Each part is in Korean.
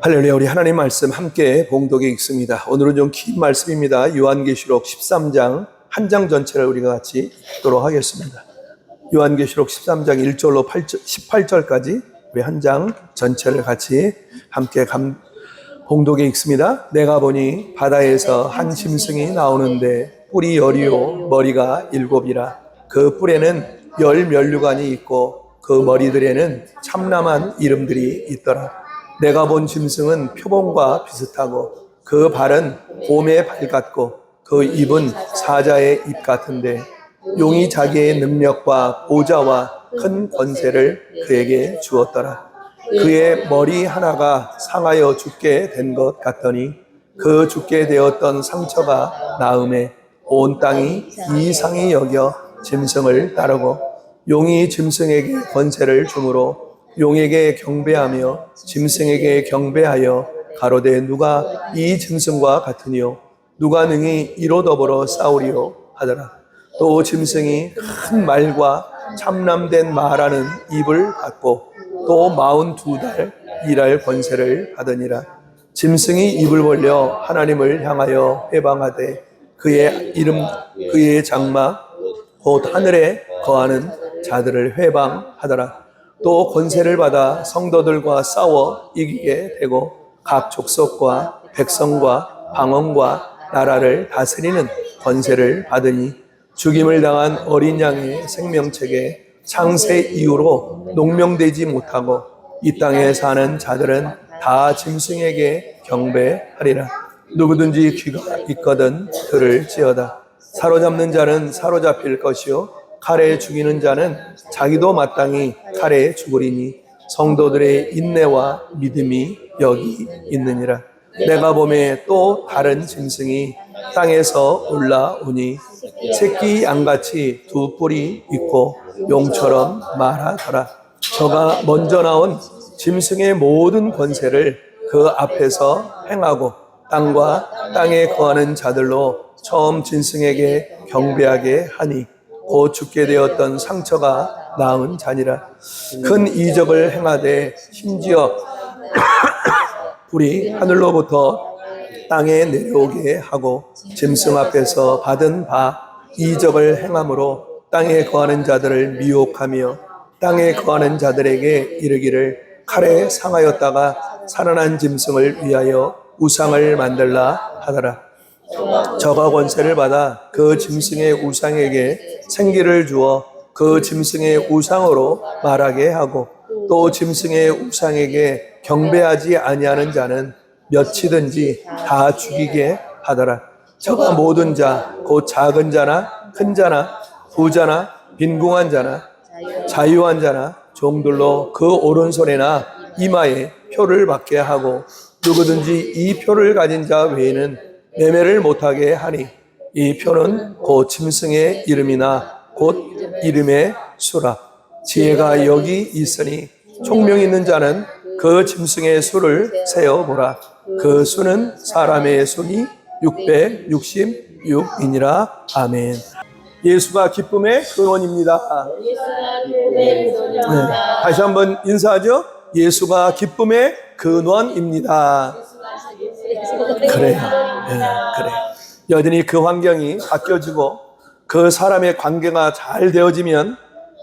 할렐루야. 우리 하나님 말씀 함께 봉독해 읽습니다. 오늘은 좀 긴 말씀입니다. 요한계시록 13장 한 장 전체를 우리가 같이 읽도록 하겠습니다. 요한계시록 13장 1절로 18절까지 우리 한 장 전체를 같이 함께 봉독해 읽습니다. 내가 보니 바다에서 한 짐승이 나오는데 뿔이 10이요 머리가 7이라. 그 뿔에는 10면류관이 있고 그 머리들에는 참남한 이름들이 있더라. 내가 본 짐승은 표범과 비슷하고 그 발은 곰의 발 같고 그 입은 사자의 입 같은데 용이 자기의 능력과 보좌와 큰 권세를 그에게 주었더라. 그의 머리 하나가 상하여 죽게 된 것 같더니 그 죽게 되었던 상처가 나음에 온 땅이 이상히 여겨 짐승을 따르고 용이 짐승에게 권세를 주므로 용에게 경배하며 짐승에게 경배하여 가로되 누가 이 짐승과 같으니요 누가 능히 이로 더불어 싸우리요 하더라. 또 짐승이 큰 말과 참남된 말하는 입을 갖고 또 42달 일할 권세를 받으니라. 짐승이 입을 벌려 하나님을 향하여 회방하되 그의 이름 그의 장막 곧 하늘에 거하는 자들을 회방하더라. 또 권세를 받아 성도들과 싸워 이기게 되고 각 족속과 백성과 방언과 나라를 다스리는 권세를 받으니 죽임을 당한 어린 양의 생명책에 창세 이후로 농명되지 못하고 이 땅에 사는 자들은 다 짐승에게 경배하리라. 누구든지 귀가 있거든 들을지어다. 사로잡는 자는 사로잡힐 것이요 칼에 죽이는 자는 자기도 마땅히 칼에 죽으리니 성도들의 인내와 믿음이 여기 있느니라. 내가 보매 또 다른 짐승이 땅에서 올라오니 새끼 양같이 두 뿔이 있고 용처럼 말하더라. 저가 먼저 나온 짐승의 모든 권세를 그 앞에서 행하고 땅과 땅에 거하는 자들로 처음 짐승에게 경배하게 하니 곧 죽게 되었던 상처가 나은 자니라. 큰 이적을 행하되 심지어 불이 하늘로부터 땅에 내려오게 하고 짐승 앞에서 받은 바 이적을 행함으로 땅에 거하는 자들을 미혹하며 땅에 거하는 자들에게 이르기를 칼에 상하였다가 살아난 짐승을 위하여 우상을 만들라 하더라. 저가 권세를 받아 그 짐승의 우상에게 생기를 주어 그 짐승의 우상으로 말하게 하고 또 짐승의 우상에게 경배하지 아니하는 자는 몇이든지 다 죽이게 하더라. 저가 모든 자 곧 작은 자나 큰 자나 부자나 빈궁한 자나 자유한 자나 종들로 그 오른손에나 이마에 표를 받게 하고 누구든지 이 표를 가진 자 외에는 매매를 못하게 하니 이 표는 곧 짐승의 이름이나 곧 이름의 수라. 지혜가 여기 있으니 총명 있는 자는 그 짐승의 수를 세어보라. 그 수는 사람의 수니 666이니라. 아멘. 예수가 기쁨의 근원입니다. 네. 다시 한번 인사하죠. 예수가 기쁨의 근원입니다. 그래요. 네, 그래. 여전히 그 환경이 바뀌어지고 그 사람의 관계가 잘 되어지면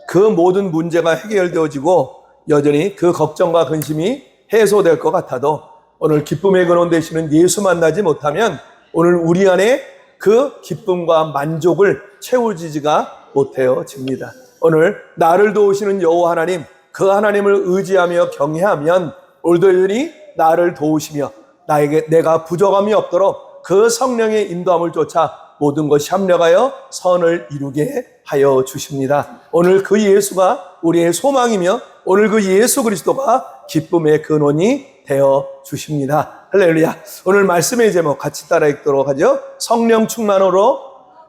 그 모든 문제가 해결되어지고 여전히 그 걱정과 근심이 해소될 것 같아도 오늘 기쁨의 근원 되시는 예수 만나지 못하면 오늘 우리 안에 그 기쁨과 만족을 채워지지가 못해집니다. 오늘 나를 도우시는 여호와 하나님, 그 하나님을 의지하며 경외하면 오늘도 여전히 나를 도우시며 나에게 내가 부족함이 없도록 그 성령의 인도함을 쫓아 모든 것이 합력하여 선을 이루게 하여 주십니다. 오늘 그 예수가 우리의 소망이며 오늘 그 예수 그리스도가 기쁨의 근원이 되어 주십니다. 할렐루야. 오늘 말씀의 제목 같이 따라 읽도록 하죠. 성령 충만으로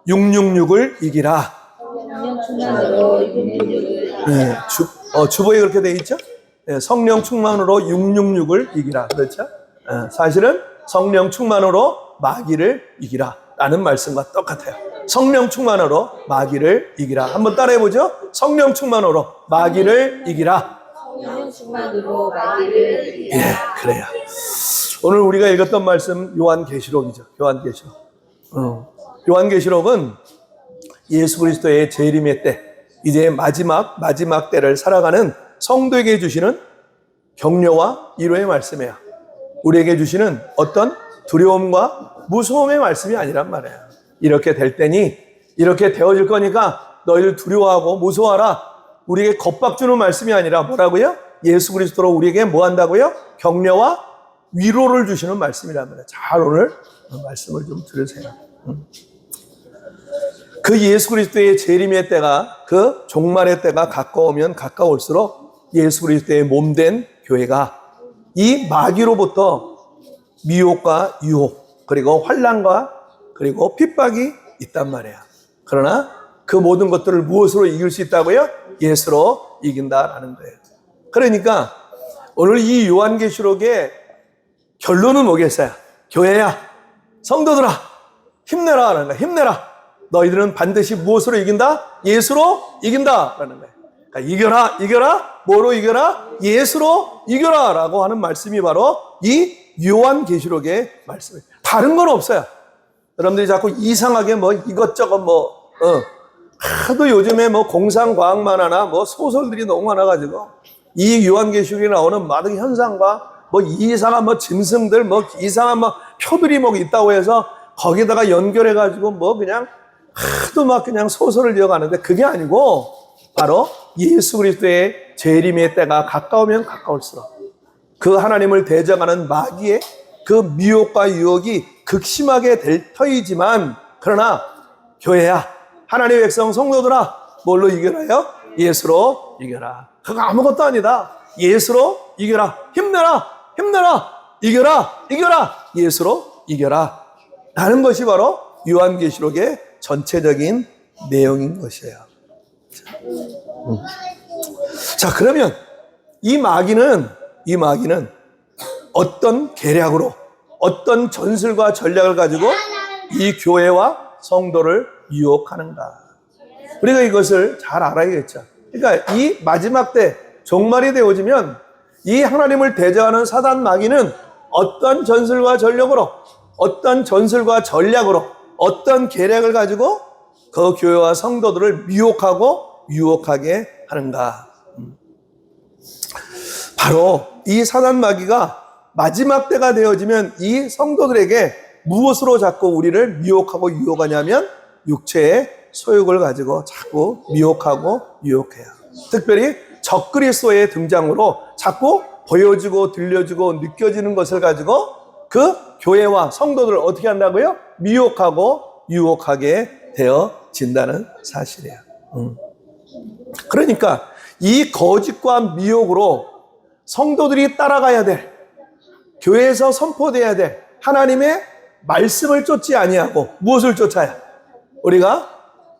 666을 이기라. 성령 충만으로 666을 네, 주보에 그렇게 되어 있죠. 네, 성령 충만으로 666을 이기라. 그렇죠? 사실은 성령 충만으로 마귀를 이기라 라는 말씀과 똑같아요. 성령 충만으로 마귀를 이기라. 한번 따라해보죠. 성령 충만으로 마귀를 이기라. 성령 충만으로 마귀를 예, 그래요. 오늘 우리가 읽었던 말씀 요한계시록이죠. 요한계시록. 요한계시록은 예수 그리스도의 재림의 때, 이제 마지막 때를 살아가는 성도에게 주시는 격려와 위로의 말씀이에요. 우리에게 주시는 어떤 두려움과 무서움의 말씀이 아니란 말이에요. 이렇게 될 때니, 이렇게 되어질 거니까 너희를 두려워하고 무서워하라. 우리에게 겁박 주는 말씀이 아니라 뭐라고요? 예수 그리스도로 우리에게 뭐 한다고요? 격려와 위로를 주시는 말씀이란 말이에요. 잘 오늘 말씀을 좀 들으세요. 그 예수 그리스도의 재림의 때가, 그 종말의 때가 가까우면 가까울수록 예수 그리스도의 몸된 교회가 이 마귀로부터 미혹과 유혹, 그리고 환난과 그리고 핍박이 있단 말이에요. 그러나 그 모든 것들을 무엇으로 이길 수 있다고요? 예수로 이긴다라는 거예요. 그러니까 오늘 이 요한계시록의 결론은 뭐겠어요? 교회야, 성도들아, 힘내라 라는 거예요. 힘내라. 너희들은 반드시 무엇으로 이긴다? 예수로 이긴다라는 거예요. 그러니까 이겨라. 뭐로 이겨라? 예수로 이겨라 라고 하는 말씀이 바로 이 요한계시록의 말씀이에요. 다른 건 없어요. 여러분들이 자꾸 이상하게 뭐 이것저것 하도 요즘에 뭐 공상과학만 하나 뭐 소설들이 너무 많아가지고 이 요한계시록에 나오는 많은 현상과 뭐 이상한 뭐 짐승들 뭐 이상한 뭐 표들이 뭐 있다고 해서 거기다가 연결해가지고 뭐 그냥 하도 막 그냥 소설을 이어가는데 그게 아니고 바로 예수 그리스도의 재림의 때가 가까우면 가까울수록 그 하나님을 대적하는 마귀의 그 미혹과 유혹이 극심하게 될 터이지만, 그러나 교회야, 하나님의 백성 성도들아, 뭘로 이겨라요? 예수로 이겨라. 그거 아무것도 아니다. 예수로 이겨라. 힘내라. 이겨라. 예수로 이겨라. 라는 것이 바로 요한계시록의 전체적인 내용인 것이에요. 자, 그러면 이 마귀는 어떤 계략으로, 어떤 전술과 전략을 가지고 이 교회와 성도를 유혹하는가? 우리가 이것을 잘 알아야겠죠. 그러니까 이 마지막 때 종말이 되어지면 이 하나님을 대적하는 사단 마귀는 어떤 전술과 전략으로, 어떤 계략을 가지고 그 교회와 성도들을 미혹하고 유혹하게 하는가? 바로 이 사단 마귀가 마지막 때가 되어지면 이 성도들에게 무엇으로 자꾸 우리를 미혹하고 유혹하냐면 육체의 소욕을 가지고 자꾸 미혹하고 유혹해요. 특별히 적그리스도의 등장으로 자꾸 보여지고 들려지고 느껴지는 것을 가지고 그 교회와 성도들을 어떻게 한다고요? 미혹하고 유혹하게 되어진다는 사실이에요. 그러니까 이 거짓과 미혹으로 성도들이 따라가야 될, 교회에서 선포돼야 될 하나님의 말씀을 쫓지 아니하고 무엇을 쫓아야? 우리가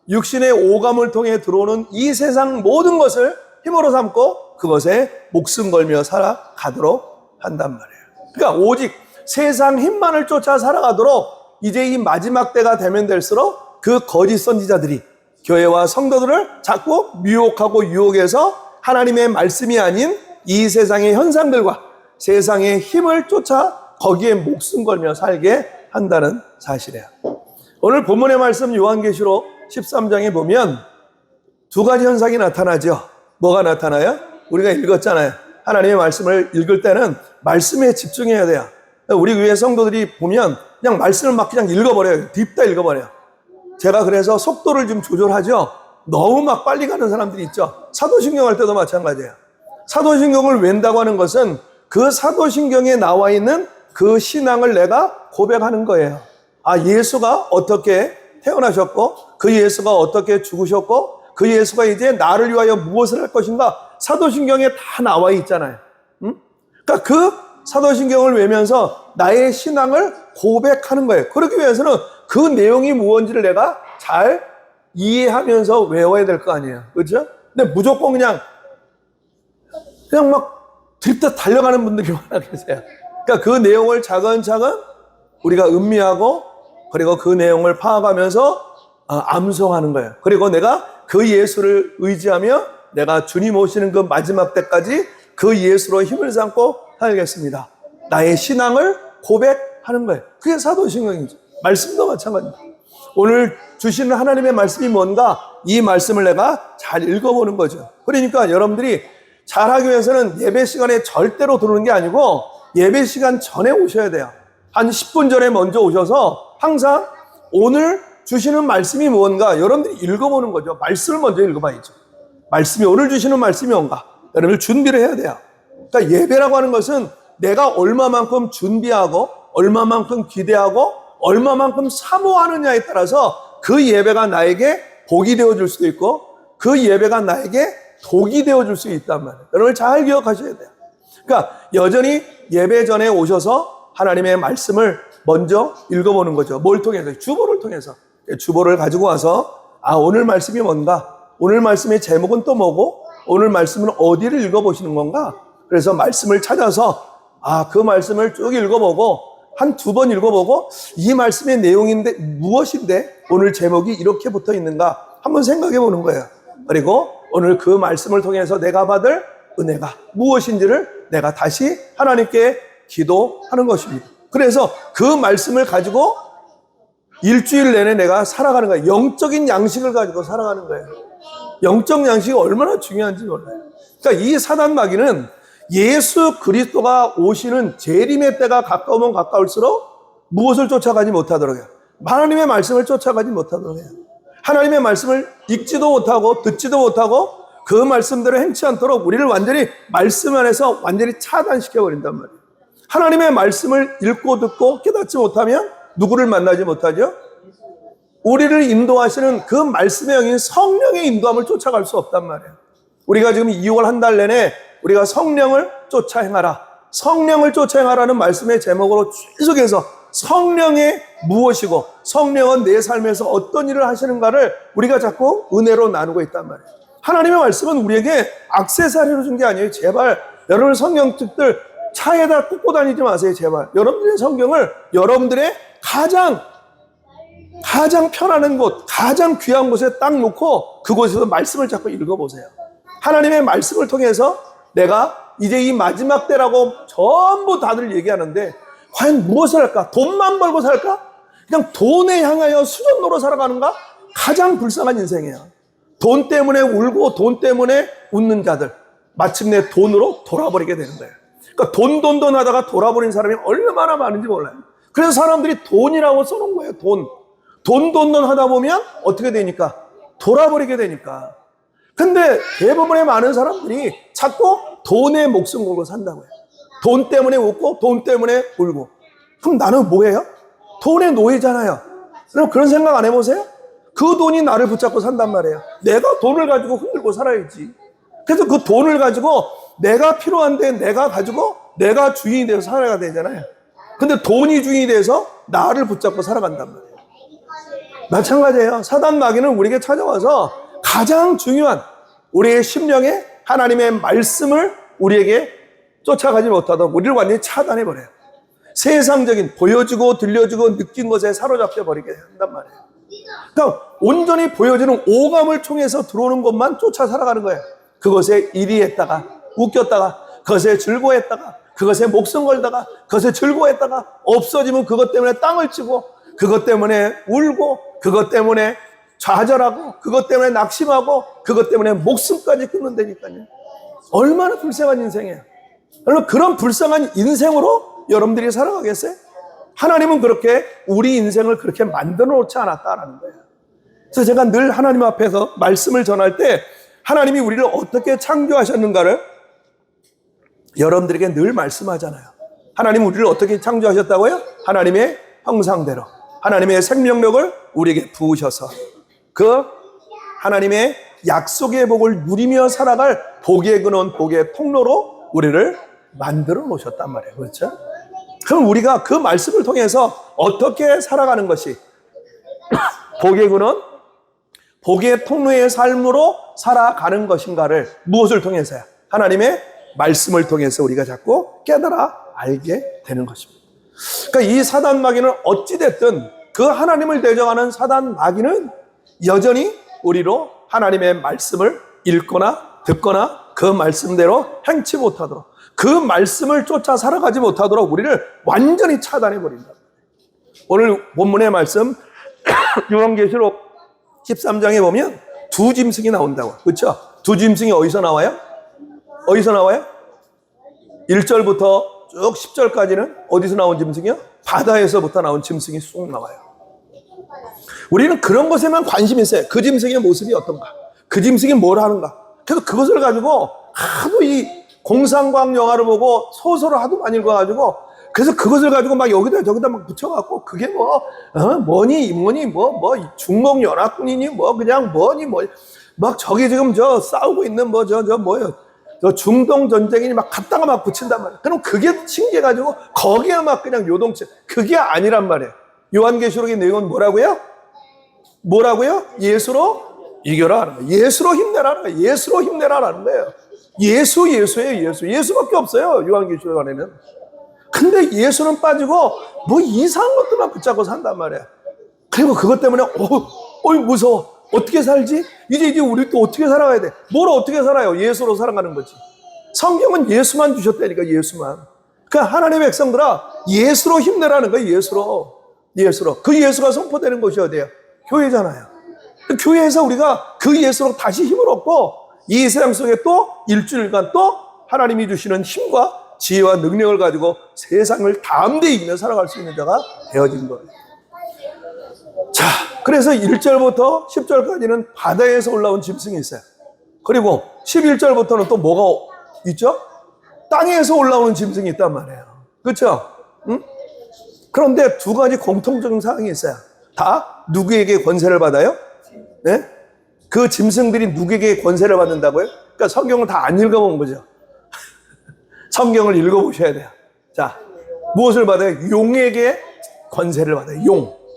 육신의 오감을 통해 들어오는 이 세상 모든 것을 힘으로 삼고 그것에 목숨 걸며 살아가도록 한단 말이에요. 그러니까 오직 세상 힘만을 쫓아 살아가도록 이제 이 마지막 때가 되면 될수록 그 거짓 선지자들이 교회와 성도들을 자꾸 미혹하고 유혹해서 하나님의 말씀이 아닌 이 세상의 현상들과 세상의 힘을 쫓아 거기에 목숨 걸며 살게 한다는 사실이에요. 오늘 본문의 말씀 요한계시록 13장에 보면 두 가지 현상이 나타나죠. 뭐가 나타나요? 우리가 읽었잖아요. 하나님의 말씀을 읽을 때는 말씀에 집중해야 돼요. 우리 교회 성도들이 보면 그냥 말씀을 막 그냥 읽어버려요. 딥다 읽어버려요. 제가 그래서 속도를 좀 조절하죠. 너무 막 빨리 가는 사람들이 있죠. 사도신경 할 때도 마찬가지예요. 사도신경을 웬다고 하는 것은 그 사도신경에 나와 있는 그 신앙을 내가 고백하는 거예요. 아, 예수가 어떻게 태어나셨고 그 예수가 어떻게 죽으셨고 그 예수가 이제 나를 위하여 무엇을 할 것인가 사도신경에 다 나와 있잖아요. 그러니까 그 사도신경을 외면서 나의 신앙을 고백하는 거예요. 그러기 위해서는 그 내용이 무엇인지를 내가 잘 이해하면서 외워야 될 거 아니에요. 그렇죠? 근데 무조건 그냥 막 드립다 달려가는 분들이 많아 계세요. 그러니까 그 내용을 차근차근 우리가 음미하고 그리고 그 내용을 파악하면서 암송하는 거예요. 그리고 내가 그 예수를 의지하며 내가 주님 오시는 그 마지막 때까지 그 예수로 힘을 삼고 살겠습니다. 나의 신앙을 고백하는 거예요. 그게 사도신경이죠. 말씀도 마찬가지입니다. 오늘 주시는 하나님의 말씀이 뭔가 이 말씀을 내가 잘 읽어보는 거죠. 그러니까 여러분들이 잘하기 위해서는 예배 시간에 절대로 들어오는 게 아니고 예배 시간 전에 오셔야 돼요. 한 10분 전에 먼저 오셔서 항상 오늘 주시는 말씀이 뭔가 여러분들이 읽어보는 거죠. 말씀을 먼저 읽어봐야죠. 말씀이 오늘 주시는 말씀이 뭔가 여러분들 준비를 해야 돼요. 그러니까 예배라고 하는 것은 내가 얼마만큼 준비하고 얼마만큼 기대하고 얼마만큼 사모하느냐에 따라서 그 예배가 나에게 복이 되어줄 수도 있고 그 예배가 나에게 독이 되어줄 수 있단 말이에요. 여러분 잘 기억하셔야 돼요. 그러니까 여전히 예배 전에 오셔서 하나님의 말씀을 먼저 읽어보는 거죠. 뭘 통해서? 주보를 통해서. 주보를 가지고 와서 오늘 말씀이 뭔가? 오늘 말씀의 제목은 또 뭐고? 오늘 말씀은 어디를 읽어보시는 건가? 그래서 말씀을 찾아서 그 말씀을 쭉 읽어보고 한 2번 읽어보고 이 말씀의 내용인데 무엇인데 오늘 제목이 이렇게 붙어 있는가 한번 생각해 보는 거예요. 그리고 오늘 그 말씀을 통해서 내가 받을 은혜가 무엇인지를 내가 다시 하나님께 기도하는 것입니다. 그래서 그 말씀을 가지고 일주일 내내 내가 살아가는 거예요. 영적인 양식을 가지고 살아가는 거예요. 영적 양식이 얼마나 중요한지 몰라요. 그러니까 이 사단 마귀는 예수 그리스도가 오시는 재림의 때가 가까우면 가까울수록 무엇을 쫓아가지 못하도록 해요? 하나님의 말씀을 쫓아가지 못하도록 해요. 하나님의 말씀을 읽지도 못하고 듣지도 못하고 그 말씀대로 행치 않도록 우리를 완전히 말씀 안에서 완전히 차단시켜 버린단 말이에요. 하나님의 말씀을 읽고 듣고 깨닫지 못하면 누구를 만나지 못하죠? 우리를 인도하시는 그 말씀의 영인 성령의 인도함을 쫓아갈 수 없단 말이에요. 우리가 지금 2월 한 달 내내 우리가 성령을 쫓아 행하라. 성령을 쫓아 행하라는 말씀의 제목으로 계속해서 성령의 무엇이고 성령은 내 삶에서 어떤 일을 하시는가를 우리가 자꾸 은혜로 나누고 있단 말이에요. 하나님의 말씀은 우리에게 액세서리로 준 게 아니에요. 제발 여러분 성경책들 차에다 꽂고 다니지 마세요. 제발 여러분들의 성경을 여러분들의 가장 편안한 곳, 가장 귀한 곳에 딱 놓고 그곳에서 말씀을 자꾸 읽어보세요. 하나님의 말씀을 통해서 내가 이제 이 마지막 때라고 전부 다들 얘기하는데 과연 무엇을 할까? 돈만 벌고 살까? 그냥 돈에 향하여 수전노로 살아가는가? 가장 불쌍한 인생이에요. 돈 때문에 울고 돈 때문에 웃는 자들 마침내 돈으로 돌아버리게 되는 거예요. 그러니까 돈 하다가 돌아버린 사람이 얼마나 많은지 몰라요. 그래서 사람들이 돈이라고 써놓은 거예요. 돈 하다 보면 어떻게 되니까? 돌아버리게 되니까. 근데 대부분의 많은 사람들이 자꾸 돈에 목숨 걸고 산다고요. 돈 때문에 웃고 돈 때문에 울고. 그럼 나는 뭐예요? 돈의 노예잖아요. 그럼 그런 생각 안 해보세요? 그 돈이 나를 붙잡고 산단 말이에요. 내가 돈을 가지고 흔들고 살아야지. 그래서 그 돈을 가지고 내가 필요한데 내가 가지고 내가 주인이 돼서 살아야 되잖아요. 근데 돈이 주인이 돼서 나를 붙잡고 살아간단 말이에요. 마찬가지예요. 사단 마귀는 우리에게 찾아와서 가장 중요한 우리의 심령에 하나님의 말씀을 우리에게 쫓아가지 못하도록 우리를 완전히 차단해버려요. 세상적인 보여지고 들려지고 느낀 것에 사로잡혀 버리게 한단 말이에요. 그러니까 온전히 보여지는 오감을 통해서 들어오는 것만 쫓아 살아가는 거예요. 그것에 이리했다가 웃겼다가 그것에 즐거워했다가 그것에 목숨 걸다가 그것에 즐거워했다가 없어지면 그것 때문에 땅을 치고 그것 때문에 울고 그것 때문에 좌절하고 그것 때문에 낙심하고 그것 때문에 목숨까지 끊는다니까요. 얼마나 불쌍한 인생이에요. 여러분 그런 불쌍한 인생으로 여러분들이 살아가겠어요? 하나님은 그렇게 우리 인생을 그렇게 만들어 놓지 않았다라는 거예요. 그래서 제가 늘 하나님 앞에서 말씀을 전할 때 하나님이 우리를 어떻게 창조하셨는가를 여러분들에게 늘 말씀하잖아요. 하나님 우리를 어떻게 창조하셨다고요? 하나님의 형상대로 하나님의 생명력을 우리에게 부으셔서 그 하나님의 약속의 복을 누리며 살아갈 복의 근원, 복의 통로로 우리를 만들어 놓으셨단 말이에요. 그렇죠? 그럼 우리가 그 말씀을 통해서 어떻게 살아가는 것이 복의 근원, 복의 통로의 삶으로 살아가는 것인가를 무엇을 통해서요? 하나님의 말씀을 통해서 우리가 자꾸 깨달아 알게 되는 것입니다. 그러니까 이 사단 마귀는 어찌됐든 그 하나님을 대적하는 사단 마귀는 여전히 우리로 하나님의 말씀을 읽거나 듣거나 그 말씀대로 행치 못하도록, 그 말씀을 쫓아 살아가지 못하도록 우리를 완전히 차단해 버린다. 오늘 본문의 말씀 요한계시록 13장에 보면 두 짐승이 나온다고. 그렇죠? 두 짐승이 어디서 나와요? 어디서 나와요? 1절부터 쭉 10절까지는 어디서 나온 짐승이요? 바다에서부터 나온 짐승이 쑥 나와요. 우리는 그런 것에만 관심이 있어요. 그 짐승의 모습이 어떤가? 그 짐승이 뭘 하는가? 그래서 그것을 가지고 하도 이 공상과학 영화를 보고 소설을 하도 많이 읽어가지고, 그래서 그것을 가지고 막 여기다 저기다 막 붙여갖고, 그게 뭐니 중목연합군이니 그냥 뭐니 막 저기 지금 저 싸우고 있는 저 중동 전쟁이니 막 갖다가 막 붙인단 말이에요. 그럼 그게 칭겨가지고 거기에 막 그냥 요동치. 그게 아니란 말이에요. 요한계시록의 내용은 뭐라고요? 예수로 이겨라 하는 거예요. 예수로 힘내라는 거예요. 예수로 힘내라라는 거예요. 예수예요. 예수밖에 없어요. 요한계시록 안에는. 근데 예수는 빠지고 뭐 이상한 것들만 붙잡고 산단 말이에요. 그리고 그것 때문에 무서워. 어떻게 살지? 이제 우리 또 어떻게 살아가야 돼? 뭘 어떻게 살아요? 예수로 살아가는 거지. 성경은 예수만 주셨다니까, 예수만. 그러니까 하나님의 백성들아, 예수로 힘내라는 거예요. 예수로. 그 예수가 선포되는 곳이 어디예요? 교회잖아요. 교회에서 우리가 그 예수로 다시 힘을 얻고 이 세상 속에 또 일주일간 또 하나님이 주시는 힘과 지혜와 능력을 가지고 세상을 담대히 이기며 살아갈 수 있는 자가 되어진 거예요. 자, 그래서 1절부터 10절까지는 바다에서 올라온 짐승이 있어요. 그리고 11절부터는 또 뭐가 있죠? 땅에서 올라오는 짐승이 있단 말이에요. 그렇죠? 응? 그런데 두 가지 공통적인 사항이 있어요. 다 누구에게 권세를 받아요? 네? 그 짐승들이 누구에게 권세를 받는다고요? 그러니까 성경을 다 안 읽어본 거죠. 성경을 읽어보셔야 돼요. 자, 무엇을 받아요? 용에게 권세를 받아요.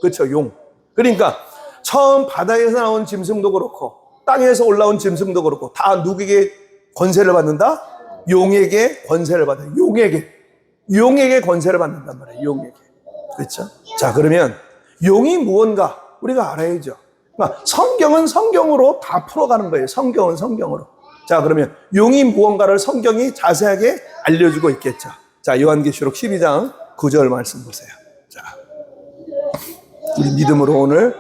그렇죠? 용. 그러니까 처음 바다에서 나온 짐승도 그렇고 땅에서 올라온 짐승도 그렇고 다 누구에게 권세를 받는다? 용에게 권세를 받아요. 용에게 권세를 받는단 말이에요. 용에게. 그렇죠? 자, 그러면 용이 무언가 우리가 알아야죠. 그러니까 성경은 성경으로 다 풀어가는 거예요. 성경은 성경으로. 자, 그러면 용이 무언가를 성경이 자세하게 알려주고 있겠죠. 자, 요한계시록 12장 9절 말씀 보세요. 자, 우리 믿음으로 오늘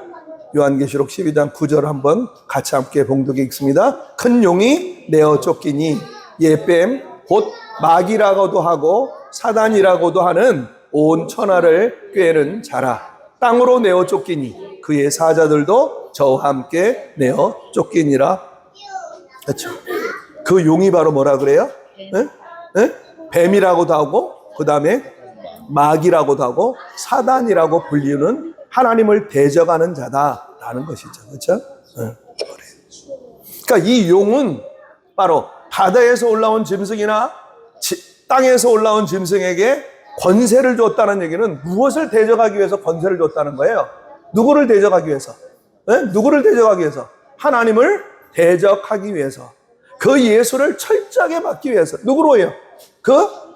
요한계시록 12장 9절 한번 같이 함께 봉독해 읽습니다. 큰 용이 내어 쫓기니 예뱀 곧 마귀라고도 하고 사단이라고도 하는 온 천하를 꿰는 자라. 땅으로 내어 쫓기니 그의 사자들도 저와 함께 내어 쫓기니라. 그렇죠? 그 용이 바로 뭐라 그래요? 뱀이라고도 하고 그 다음에 마귀라고도 하고 사단이라고 불리는 하나님을 대적하는 자다라는 것이죠. 그렇죠? 그러니까 이 용은 바로 바다에서 올라온 짐승이나 땅에서 올라온 짐승에게 권세를 줬다는 얘기는 무엇을 대적하기 위해서 권세를 줬다는 거예요? 누구를 대적하기 위해서? 누구를 대적하기 위해서? 하나님을 대적하기 위해서. 그 예수를 철저하게 막기 위해서. 누구로요? 그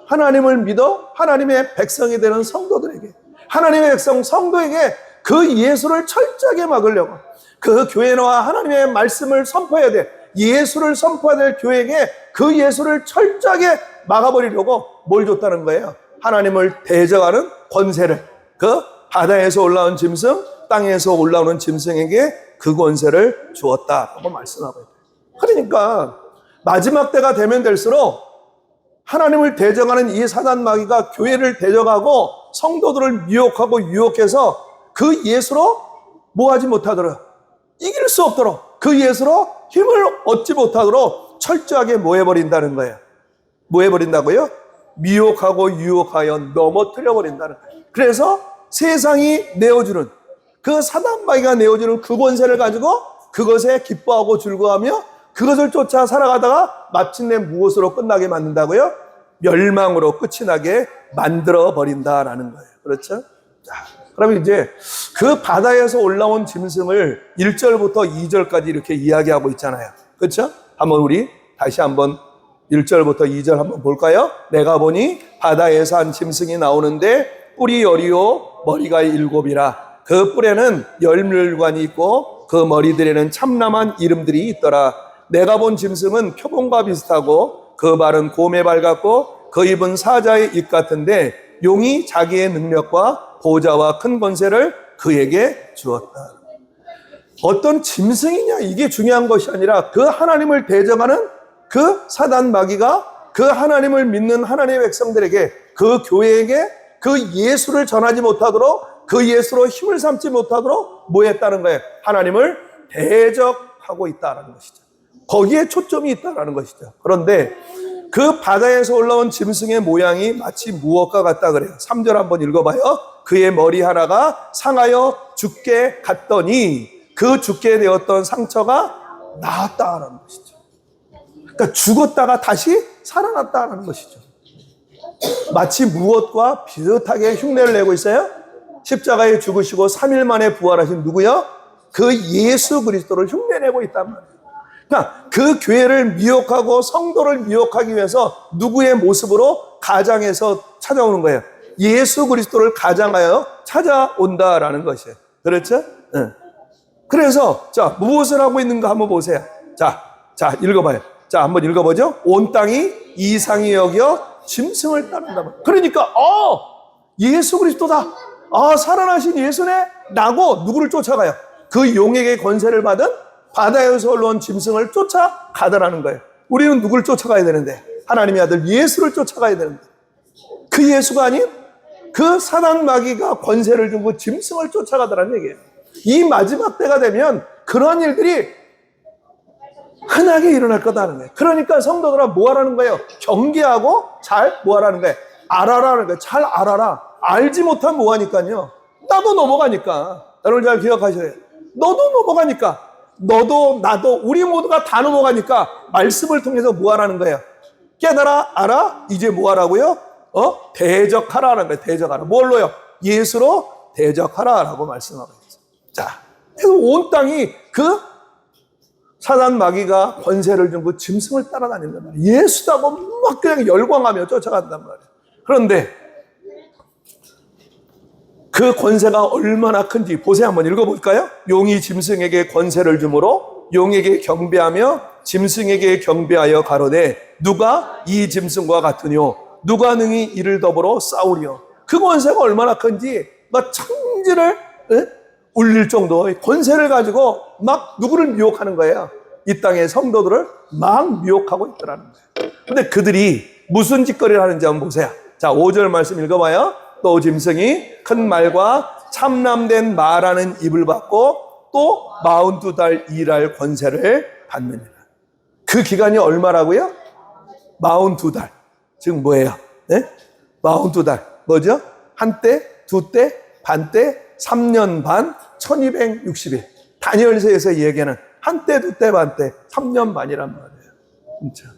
하나님을 믿어 하나님의 백성이 되는 성도들에게, 하나님의 백성 성도에게 그 예수를 철저하게 막으려고, 그 교회와 하나님의 말씀을 선포해야 돼. 예수를 선포해야 될 교회에게 그 예수를 철저하게 막아버리려고 뭘 줬다는 거예요? 하나님을 대적하는 권세를. 그 바다에서 올라온 짐승, 땅에서 올라오는 짐승에게 그 권세를 주었다라고 말씀하고 있어요. 그러니까 마지막 때가 되면 될수록 하나님을 대적하는 이 사단 마귀가 교회를 대적하고 성도들을 미혹하고 유혹해서 그 예수로 뭐하지 못하도록, 이길 수 없도록, 그 예수로 힘을 얻지 못하도록 철저하게 뭐해버린다는 거예요. 뭐해버린다고요? 미혹하고 유혹하여 넘어뜨려 버린다는 거예요. 그래서 세상이 내어주는, 그 사단 마귀가 내어주는 그 권세를 가지고 그것에 기뻐하고 즐거워하며 그것을 쫓아 살아가다가 마침내 무엇으로 끝나게 만든다고요? 멸망으로 끝이 나게 만들어 버린다라는 거예요. 그렇죠? 자, 그러면 이제 그 바다에서 올라온 짐승을 1절부터 2절까지 이렇게 이야기하고 있잖아요. 그렇죠? 한번 우리 다시 한번 1절부터 2절 한번 볼까요? 내가 보니 바다에서 한 짐승이 나오는데 뿔이 10이요 머리가 7이라. 그 뿔에는 열물관이 있고 그 머리들에는 참남한 이름들이 있더라. 내가 본 짐승은 표범과 비슷하고 그 발은 곰의 발 같고 그 입은 사자의 입 같은데 용이 자기의 능력과 보좌와 큰 권세를 그에게 주었다. 어떤 짐승이냐 이게 중요한 것이 아니라 그 하나님을 대적하는 그 사단 마귀가 그 하나님을 믿는 하나님의 백성들에게 그 교회에게 그 예수를 전하지 못하도록 그 예수로 힘을 삼지 못하도록 뭐 했다는 거예요? 하나님을 대적하고 있다는 것이죠. 거기에 초점이 있다는 것이죠. 그런데 그 바다에서 올라온 짐승의 모양이 마치 무엇과 같다 그래요. 3절 한번 읽어봐요. 그의 머리 하나가 상하여 죽게 갔더니 그 죽게 되었던 상처가 나았다라는 것이죠. 그러니까 죽었다가 다시 살아났다는 것이죠. 마치 무엇과 비슷하게 흉내를 내고 있어요? 십자가에 죽으시고 3일 만에 부활하신 누구요? 그 예수 그리스도를 흉내내고 있단 말이에요. 그러니까 그 교회를 미혹하고 성도를 미혹하기 위해서 누구의 모습으로 가장해서 찾아오는 거예요? 예수 그리스도를 가장하여 찾아온다라는 것이에요. 그렇죠? 네. 그래서 자 무엇을 하고 있는가 한번 보세요. 자 읽어봐요. 자 한번 읽어보죠. 온 땅이 이상히 여겨 짐승을 따른다. 그러니까 예수 그리스도다. 살아나신 예수네. 라고 누구를 쫓아가요? 그 용에게 권세를 받은 바다에서 올라온 짐승을 쫓아가더라는 거예요. 우리는 누구를 쫓아가야 되는데? 하나님의 아들 예수를 쫓아가야 되는데 그 예수가 아닌 그 사단 마귀가 권세를 준 그 짐승을 쫓아가더라는 얘기예요. 이 마지막 때가 되면 그러한 일들이 흔하게 일어날 거다는 거예요. 그러니까 성도들아 뭐하라는 거예요? 경계하고 잘 뭐하라는 거예요? 알아라는 거예요. 잘 알아라. 알지 못하면 뭐하니까요? 나도 넘어가니까. 여러분 잘 기억하셔야 돼요. 너도 넘어가니까. 너도 나도 우리 모두가 다 넘어가니까 말씀을 통해서 뭐하라는 거예요? 깨달아 알아? 이제 뭐하라고요? 대적하라는 거예요. 대적하라. 뭘로요? 예수로 대적하라라고 말씀하고 있어요. 자, 그래서 온 땅이 그 사단 마귀가 권세를 준 그 짐승을 따라다닌단 말이에요. 예수다고 막 그냥 열광하며 쫓아간단 말이에요. 그런데 그 권세가 얼마나 큰지 보세요. 한번 읽어볼까요? 용이 짐승에게 권세를 주므로 용에게 경배하며 짐승에게 경배하여 가로되 누가 이 짐승과 같으뇨? 누가 능히 이를 더불어 싸우리요? 그 권세가 얼마나 큰지 막 천지를 울릴 정도의 권세를 가지고 막 누구를 미혹하는 거예요? 이 땅의 성도들을 막 미혹하고 있더라는 거예요. 근데 그들이 무슨 짓거리를 하는지 한번 보세요. 자, 5절 말씀 읽어봐요. 또 짐승이 큰 말과 참남된 말하는 입을 받고 또 42달 일할 권세를 받느니라. 그 기간이 얼마라고요? 42달. 지금 뭐예요? 네? 42달. 뭐죠? 한때, 두때, 반때, 3년 반, 1260일. 다니엘서에서 얘기하는 한때, 두때, 반때, 3년 반이란 말이에요. 진짜.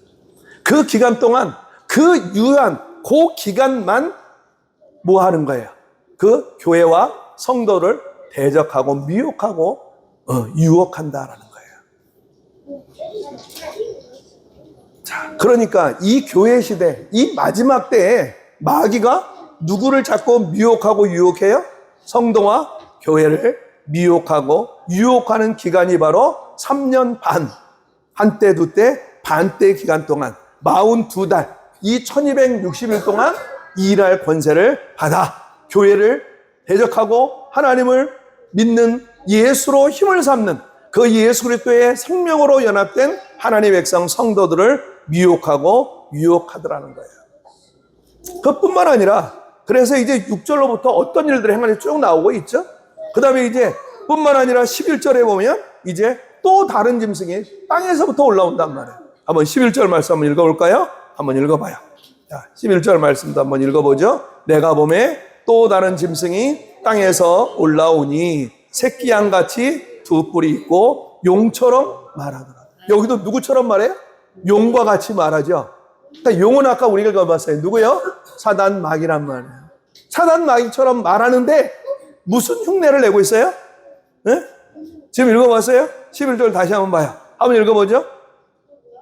그 기간 동안 그 기간만 뭐 하는 거예요? 그 교회와 성도를 대적하고 미혹하고 유혹한다라는 거예요. 자, 그러니까 이 교회 시대, 이 마지막 때에 마귀가 누구를 자꾸 미혹하고 유혹해요? 성도와 교회를 미혹하고 유혹하는 기간이 바로 3년 반, 한때, 두때, 반때 기간 동안 42달, 이 1260일 동안 일할 권세를 받아 교회를 대적하고 하나님을 믿는 예수로 힘을 삼는 그 예수 그리스도의 생명으로 연합된 하나님의 백성 성도들을 미혹하고 유혹하더라는 거예요. 그뿐만 아니라 그래서 이제 6절로부터 어떤 일들이 행하는지 쭉 나오고 있죠. 그 다음에 이제 뿐만 아니라 11절에 보면 이제 또 다른 짐승이 땅에서부터 올라온단 말이에요. 한번 11절 말씀 한번 읽어볼까요? 한번 읽어봐요. 자, 11절 말씀도 한번 읽어보죠. 내가 보매 또 다른 짐승이 땅에서 올라오니 새끼 양같이 두 뿔이 있고 용처럼 말하더라. 여기도 누구처럼 말해요? 용과 같이 말하죠. 그러니까 용은 아까 우리가 읽어봤어요. 누구요? 사단 마귀란 말이에요. 사단 마귀처럼 말하는데 무슨 흉내를 내고 있어요? 네? 지금 읽어봤어요? 11절 다시 한번 봐요. 한번 읽어보죠.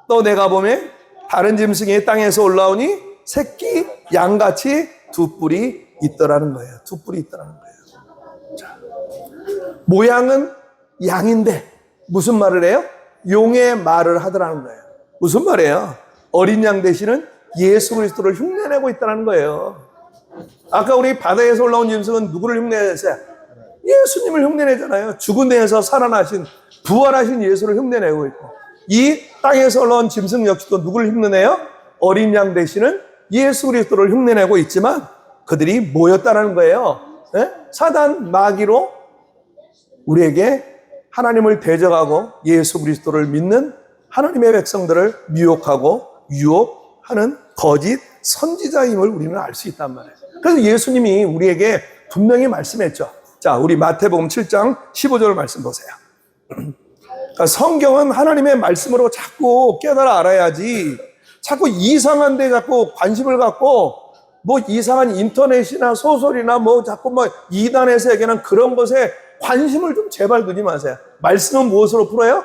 또 내가 보매 다른 짐승이 땅에서 올라오니 새끼 양같이 두 뿔이 있더라는 거예요. 두 뿔이 있더라는 거예요. 자, 모양은 양인데 무슨 말을 해요? 용의 말을 하더라는 거예요. 무슨 말이에요? 어린 양 되시는 예수 그리스도를 흉내내고 있다는 거예요. 아까 우리 바다에서 올라온 짐승은 누구를 흉내냈어요? 예수님을 흉내내잖아요. 죽은 데에서 살아나신 부활하신 예수를 흉내내고 있고, 이 땅에서 올라온 짐승 역시도 누구를 흉내내요? 어린 양 되시는 예수 그리스도를 흉내내고 있지만 그들이 뭐였다는 거예요? 네? 사단 마귀로 우리에게 하나님을 대적하고 예수 그리스도를 믿는 하나님의 백성들을 미혹하고 유혹하는 거짓 선지자임을 우리는 알 수 있단 말이에요. 그래서 예수님이 우리에게 분명히 말씀했죠. 자, 우리 마태복음 7장 15절 말씀 보세요. 그러니까 성경은 하나님의 말씀으로 자꾸 깨달아 알아야지, 자꾸 이상한 데 자꾸 관심을 갖고 뭐 이상한 인터넷이나 소설이나 뭐 자꾸 뭐 이단에서 얘기하는 그런 것에 관심을 좀 제발 두지 마세요. 말씀은 무엇으로 풀어요?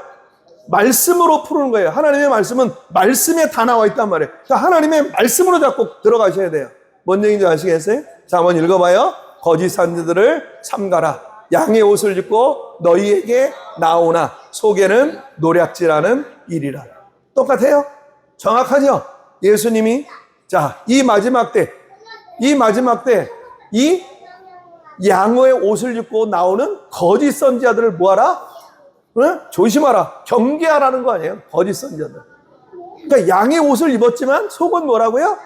말씀으로 푸는 거예요. 하나님의 말씀은 말씀에 다 나와 있단 말이에요. 그러니까 하나님의 말씀으로 자꾸 들어가셔야 돼요. 뭔 얘기인지 아시겠어요? 자, 한번 읽어봐요. 거짓 선지자들을 삼가라. 양의 옷을 입고 너희에게 나오나 속에는 노략질하는 일이라. 똑같아요? 정확하죠? 예수님이 자, 이 마지막 때 이 양의 옷을 입고 나오는 거짓 선지자들을 뭐하라? 응? 조심하라. 경계하라는 거 아니에요? 거짓 선지자들. 그러니까 양의 옷을 입었지만 속은 뭐라고요?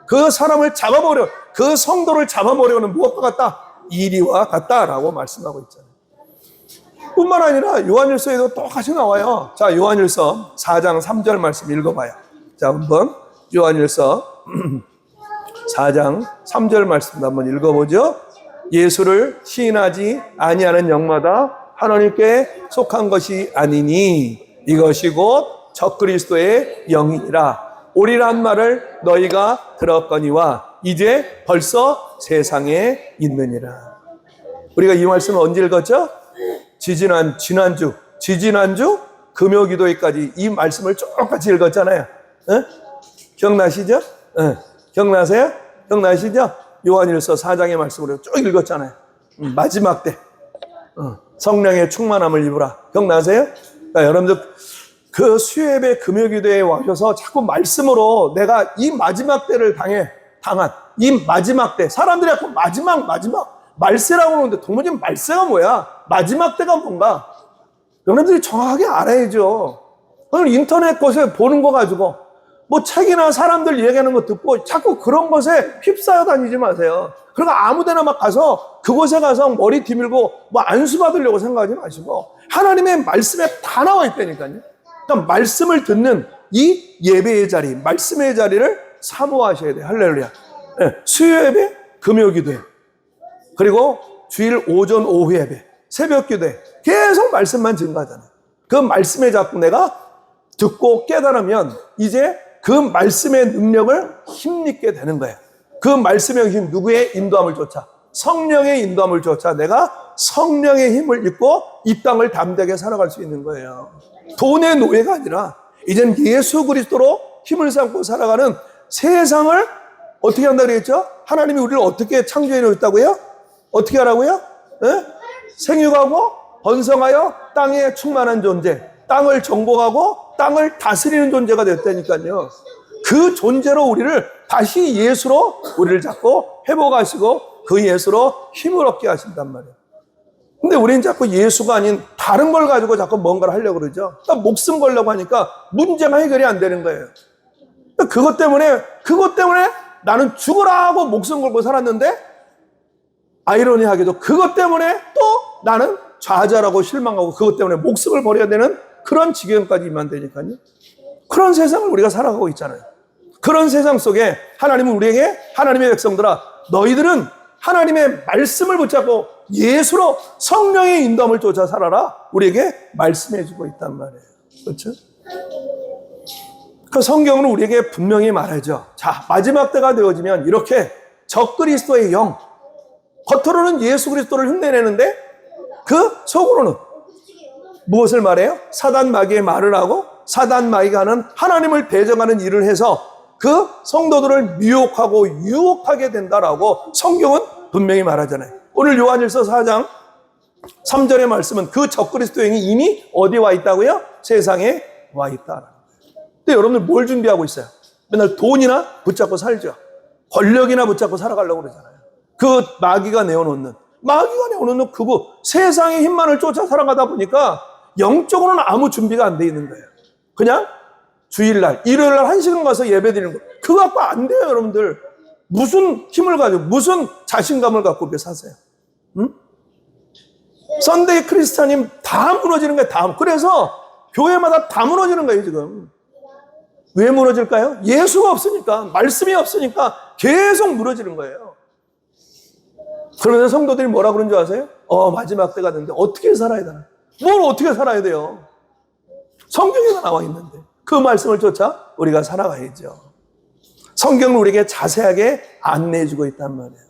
그 사람을 잡아보려, 그 성도를 잡아보려는 무엇과 같다? 이리와 같다라고 말씀하고 있잖아요. 뿐만 아니라 요한일서에도 똑같이 나와요. 자, 요한일서 4장 3절 말씀 읽어봐요. 자, 한번 요한일서 4장 3절 말씀도 한번 읽어보죠. 예수를 시인하지 아니하는 영마다 하나님께 속한 것이 아니니 이것이 곧 적그리스도의 영이니라. 오리란 말을 너희가 들었거니와 이제 벌써 세상에 있느니라. 우리가 이 말씀을 언제 읽었죠? 지지난주 금요기도회까지 이 말씀을 똑같이 읽었잖아요. 에? 기억나시죠? 기억나세요? 기억나시죠? 요한일서 4장의 말씀으로 쭉 읽었잖아요. 마지막 때 성령의 충만함을 입으라. 기억나세요? 그러니까 여러분들 그 수요예배 금요기도에 와셔서 자꾸 말씀으로 내가 이 마지막 때를 당한 이 마지막 때, 사람들이 자꾸 마지막 말세라고 그러는데 도무지 말세가 뭐야? 마지막 때가 뭔가? 여러분들이 정확하게 알아야죠. 오늘 인터넷 것에 보는 거 가지고 뭐 책이나 사람들 얘기하는 거 듣고 자꾸 그런 것에 휩싸여 다니지 마세요. 그리고 아무데나 막 가서 그곳에 가서 머리 뒤밀고 뭐 안수 받으려고 생각하지 마시고 하나님의 말씀에 다 나와 있다니까요. 그러니까 말씀을 듣는 이 예배의 자리, 말씀의 자리를 사모하셔야 돼요. 할렐루야. 네, 수요 예배, 금요 기도회, 그리고 주일 오전 오후 예배, 새벽 기도회 계속 말씀만 증가하잖아요. 그 말씀에 자꾸 내가 듣고 깨달으면 이제 그 말씀의 능력을 힘입게 되는 거예요. 그 말씀의 힘, 누구의 인도함을 쫓아? 성령의 인도함을 쫓아 내가 성령의 힘을 입고 이 땅을 담대하게 살아갈 수 있는 거예요. 돈의 노예가 아니라 이젠 예수 그리스도로 힘을 삼고 살아가는 세상을 어떻게 한다고 그랬죠? 하나님이 우리를 어떻게 창조해 놓았다고요? 어떻게 하라고요? 네? 생육하고 번성하여 땅에 충만한 존재, 땅을 정복하고 땅을 다스리는 존재가 됐다니까요. 그 존재로 우리를 다시 예수로 우리를 자꾸 회복하시고 그 예수로 힘을 얻게 하신단 말이에요. 근데 우리는 자꾸 예수가 아닌 다른 걸 가지고 자꾸 뭔가를 하려고 그러죠. 그러니까 목숨 걸려고 하니까 문제가 해결이 안 되는 거예요. 그것 때문에 나는 죽으라 하고 목숨 걸고 살았는데 아이러니하게도 그것 때문에 또 나는 좌절하고 실망하고 그것 때문에 목숨을 버려야 되는 그런 지경까지 임한다니까요. 그런 세상을 우리가 살아가고 있잖아요. 그런 세상 속에 하나님은 우리에게 하나님의 백성들아 너희들은 하나님의 말씀을 붙잡고 예수로 성령의 인도함을 쫓아 살아라. 우리에게 말씀해 주고 있단 말이에요. 그렇죠? 그 성경은 우리에게 분명히 말하죠. 자, 마지막 때가 되어지면 이렇게 적그리스도의 영, 겉으로는 예수 그리스도를 흉내내는데 그 속으로는 무엇을 말해요? 사단 마귀의 말을 하고 사단 마귀가 하는 하나님을 대적하는 일을 해서 그 성도들을 미혹하고 유혹하게 된다라고 성경은 분명히 말하잖아요. 오늘 요한일서 4장 3절의 말씀은 그 적그리스도의 영이 이미 어디 와 있다고요? 세상에 와 있다. 근데 여러분들 뭘 준비하고 있어요? 맨날 돈이나 붙잡고 살죠. 권력이나 붙잡고 살아가려고 그러잖아요. 그 마귀가 내어놓는 그거 세상의 힘만을 쫓아 살아가다 보니까 영적으로는 아무 준비가 안 돼 있는 거예요. 그냥 주일날, 일요일날 1시간 가서 예배 드리는 거. 그거 갖고 안 돼요, 여러분들. 무슨 힘을 가지고, 무슨 자신감을 갖고 이렇게 사세요? 응? 선데이 크리스찬님 다 무너지는 거예요, 다. 그래서 교회마다 다 무너지는 거예요, 지금. 왜 무너질까요? 예수가 없으니까, 말씀이 없으니까 계속 무너지는 거예요. 그러면서 성도들이 뭐라 그런 줄 아세요? 마지막 때가 됐는데 어떻게 살아야 되나? 뭘 어떻게 살아야 돼요? 성경에도 나와 있는데 그 말씀을 쫓아 우리가 살아가야죠. 성경은 우리에게 자세하게 안내해주고 있단 말이에요.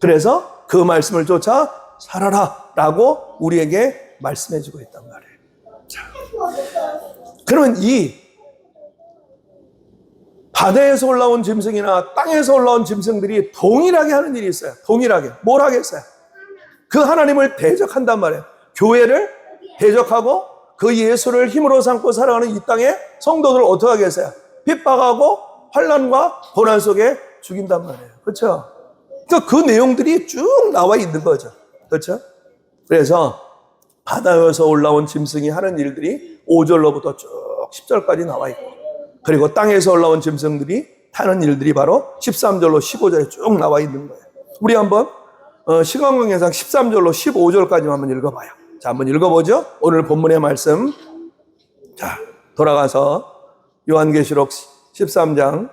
그래서 그 말씀을 쫓아 살아라 라고 우리에게 말씀해주고 있단 말이에요. 자, 그러면 이 바다에서 올라온 짐승이나 땅에서 올라온 짐승들이 동일하게 하는 일이 있어요. 동일하게. 뭘 하겠어요? 그 하나님을 대적한단 말이에요. 교회를 대적하고 그 예수를 힘으로 삼고 살아가는 이 땅에 성도들을 어떻게 하겠어요? 핍박하고 환난과 고난 속에 죽인단 말이에요. 그렇죠? 그러니까 그 내용들이 쭉 나와 있는 거죠. 그렇죠? 그래서 바다에서 올라온 짐승이 하는 일들이 5절로부터 쭉 10절까지 나와 있고, 그리고 땅에서 올라온 짐승들이 하는 일들이 바로 13절로 15절에 쭉 나와 있는 거예요. 우리 한번 시간관계상 13절로 15절까지 한번 읽어봐요. 자, 한번 읽어보죠. 오늘 본문의 말씀. 자, 돌아가서 요한계시록 13장